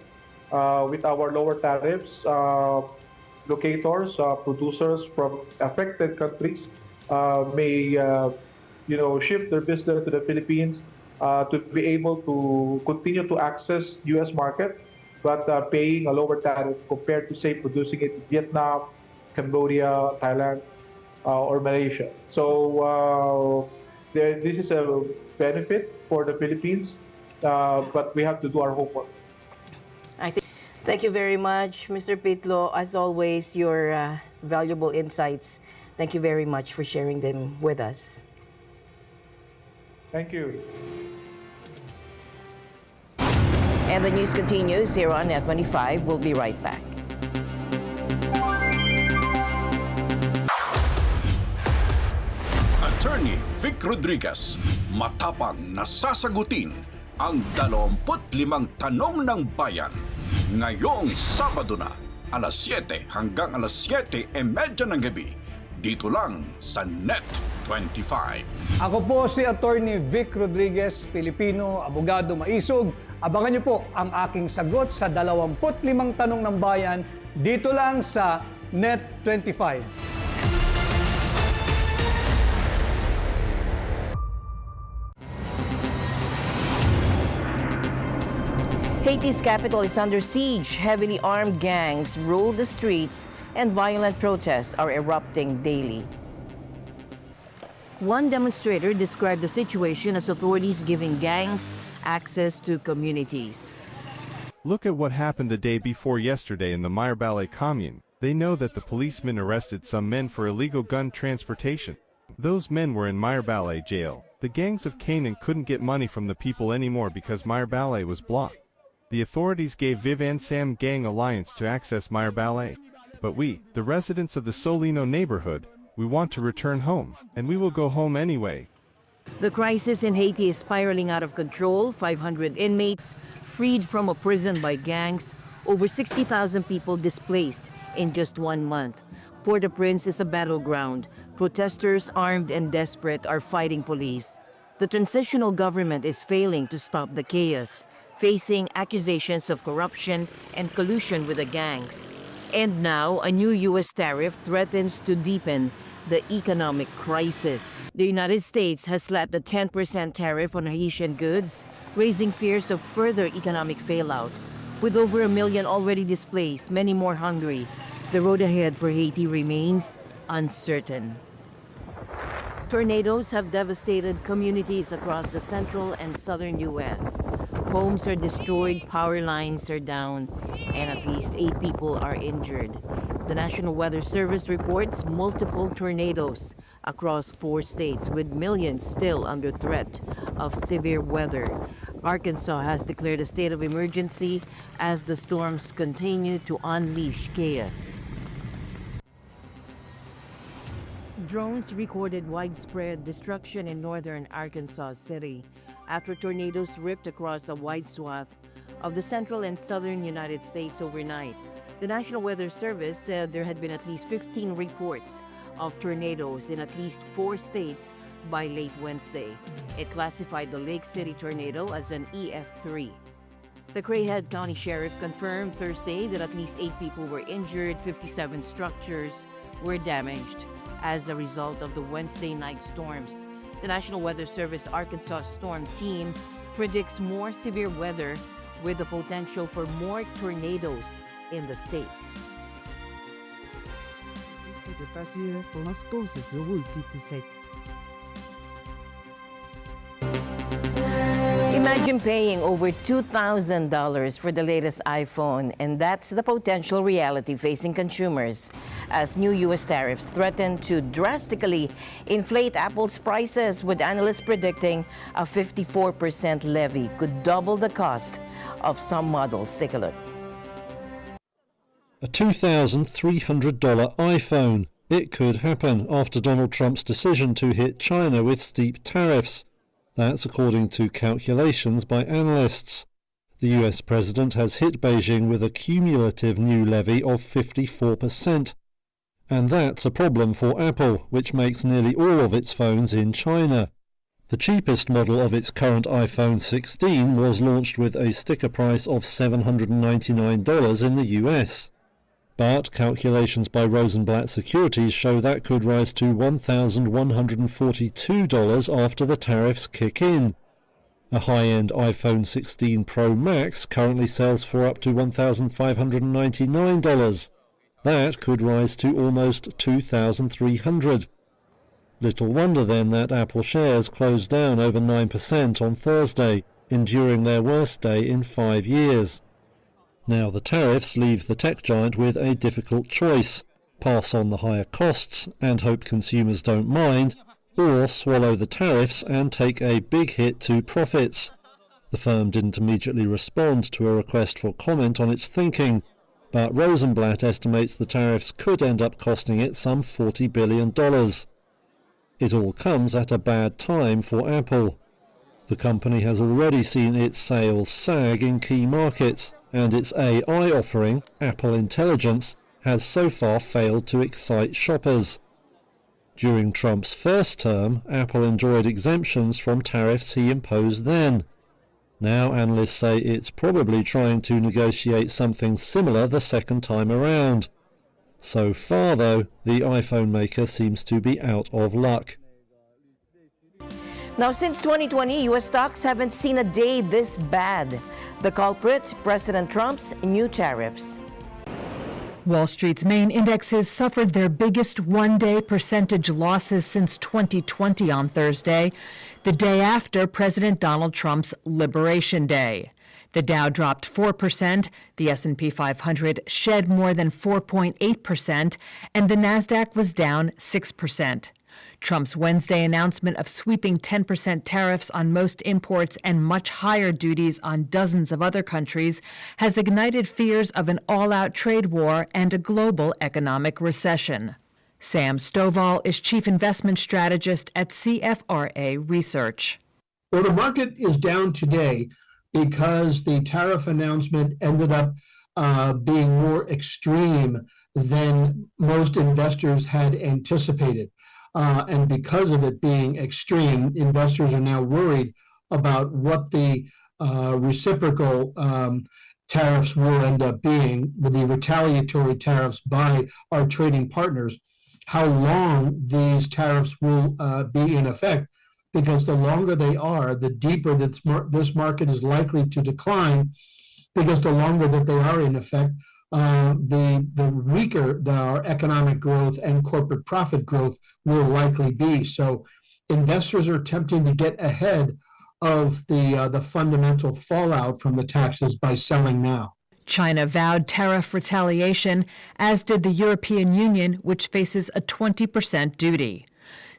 With our lower tariffs, locators, producers from affected countries may shift their business to the Philippines to be able to continue to access U.S. market, but paying a lower tariff compared to, say, producing it in Vietnam, Cambodia, Thailand, or Malaysia. So this is a benefit for the Philippines, but we have to do our homework. Thank you very much, Mr. Pitlo. As always, your valuable insights. Thank you very much for sharing them with us. Thank you. And the news continues here on Net 25. We'll be right back. Attorney Vic Rodriguez, matapang na sasagutin ang 25 tanong ng bayan. Ngayong Sabado na, alas 7 hanggang alas 7:30 ng gabi. Dito lang sa Net 25. Ako po si Attorney Vic Rodriguez, Pilipino, abogado maisog. Abangan niyo po ang aking sagot sa 25 tanong ng bayan dito lang sa Net 25. Haiti's capital is under siege. Heavily armed gangs rule the streets and violent protests are erupting daily. One demonstrator described the situation as authorities giving gangs access to communities. Look at what happened the day before yesterday in the Mirebalais commune. They know that the policemen arrested some men for illegal gun transportation. Those men were in Mirebalais jail. The gangs of Canaan couldn't get money from the people anymore because Mirebalais was blocked. The authorities gave Viv and Sam Gang Alliance to access Mirebalais. But we, the residents of the Solino neighborhood, we want to return home, and we will go home anyway. The crisis in Haiti is spiraling out of control. 500 inmates freed from a prison by gangs. Over 60,000 people displaced in just 1 month. Port-au-Prince is a battleground. Protesters, armed and desperate, are fighting police. The transitional government is failing to stop the chaos, facing accusations of corruption and collusion with the gangs. And now, a new U.S. tariff threatens to deepen the economic crisis. The United States has slapped a 10% tariff on Haitian goods, raising fears of further economic fallout. With over 1 million already displaced, many more hungry, the road ahead for Haiti remains uncertain. Tornadoes have devastated communities across the central and southern U.S. Homes are destroyed, power lines are down, and at least 8 people are injured. The National Weather Service reports multiple tornadoes across 4 states, with millions still under threat of severe weather. Arkansas has declared a state of emergency as the storms continue to unleash chaos. Drones recorded widespread destruction in northern Arkansas City after tornadoes ripped across a wide swath of the central and southern United States overnight. The National Weather Service said there had been at least 15 reports of tornadoes in at least 4 states by late Wednesday. It classified the Lake City tornado as an EF3. The Craighead County Sheriff confirmed Thursday that at least 8 people were injured, 57 structures were damaged as a result of the Wednesday night storms. The National Weather Service Arkansas Storm Team predicts more severe weather with the potential for more tornadoes in the state. Imagine paying over $2,000 for the latest iPhone, and that's the potential reality facing consumers as new U.S. tariffs threaten to drastically inflate Apple's prices, with analysts predicting a 54% levy could double the cost of some models. Take a look. A $2,300 iPhone. It could happen after Donald Trump's decision to hit China with steep tariffs. That's according to calculations by analysts. The US president has hit Beijing with a cumulative new levy of 54%. And that's a problem for Apple, which makes nearly all of its phones in China. The cheapest model of its current iPhone 16 was launched with a sticker price of $799 in the US. But calculations by Rosenblatt Securities show that could rise to $1,142 after the tariffs kick in. A high-end iPhone 16 Pro Max currently sells for up to $1,599. That could rise to almost $2,300. Little wonder then that Apple shares closed down over 9% on Thursday, enduring their worst day in 5 years. Now the tariffs leave the tech giant with a difficult choice: pass on the higher costs and hope consumers don't mind, or swallow the tariffs and take a big hit to profits. The firm didn't immediately respond to a request for comment on its thinking, but Rosenblatt estimates the tariffs could end up costing it some $40 billion. It all comes at a bad time for Apple. The company has already seen its sales sag in key markets, and its AI offering, Apple Intelligence, has so far failed to excite shoppers. During Trump's first term, Apple enjoyed exemptions from tariffs he imposed then. Now analysts say it's probably trying to negotiate something similar the second time around. So far, though, the iPhone maker seems to be out of luck. Now, since 2020, U.S. stocks haven't seen a day this bad. The culprit, President Trump's new tariffs. Wall Street's main indexes suffered their biggest one-day percentage losses since 2020 on Thursday, the day after President Donald Trump's Liberation Day. The Dow dropped 4%, the S&P 500 shed more than 4.8%, and the Nasdaq was down 6%. Trump's Wednesday announcement of sweeping 10% tariffs on most imports and much higher duties on dozens of other countries has ignited fears of an all-out trade war and a global economic recession. Sam Stovall is chief investment strategist at CFRA Research. Well, the market is down today because the tariff announcement ended up being more extreme than most investors had anticipated. And because of it being extreme, investors are now worried about what the reciprocal tariffs will end up being, with the retaliatory tariffs by our trading partners, how long these tariffs will be in effect, because the longer they are, the deeper this market is likely to decline, because the longer that they are in effect, the weaker our economic growth and corporate profit growth will likely be. So investors are attempting to get ahead of the fundamental fallout from the taxes by selling now. China vowed tariff retaliation, as did the European Union, which faces a 20% duty.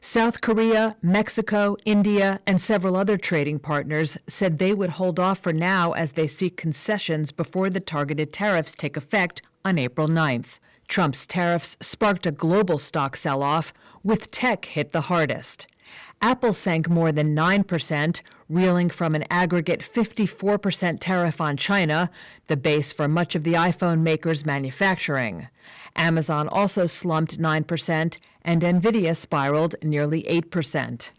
South Korea, Mexico, India, and several other trading partners said they would hold off for now as they seek concessions before the targeted tariffs take effect on April 9th. Trump's tariffs sparked a global stock sell-off, with tech hit the hardest. Apple sank more than 9%, reeling from an aggregate 54% tariff on China, the base for much of the iPhone maker's manufacturing. Amazon also slumped 9%, and Nvidia spiraled nearly 8%.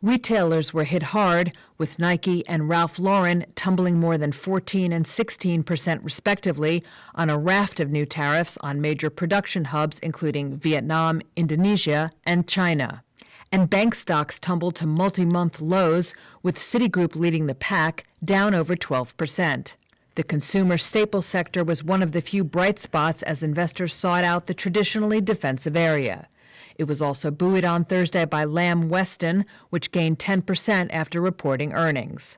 Retailers were hit hard, with Nike and Ralph Lauren tumbling more than 14% and 16% respectively on a raft of new tariffs on major production hubs including Vietnam, Indonesia, and China. And bank stocks tumbled to multi-month lows, with Citigroup leading the pack, down over 12%. The consumer staples sector was one of the few bright spots as investors sought out the traditionally defensive area. It was also buoyed on Thursday by Lamb Weston, which gained 10% after reporting earnings.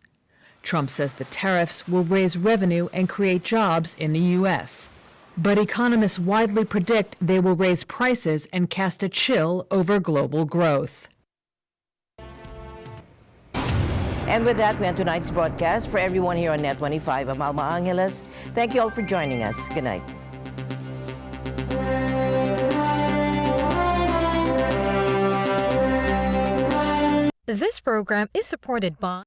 Trump says the tariffs will raise revenue and create jobs in the U.S. But economists widely predict they will raise prices and cast a chill over global growth. And with that, we end tonight's broadcast. For everyone here on Net 25, I'm Alma Angeles. Thank you all for joining us. Good night. This program is supported by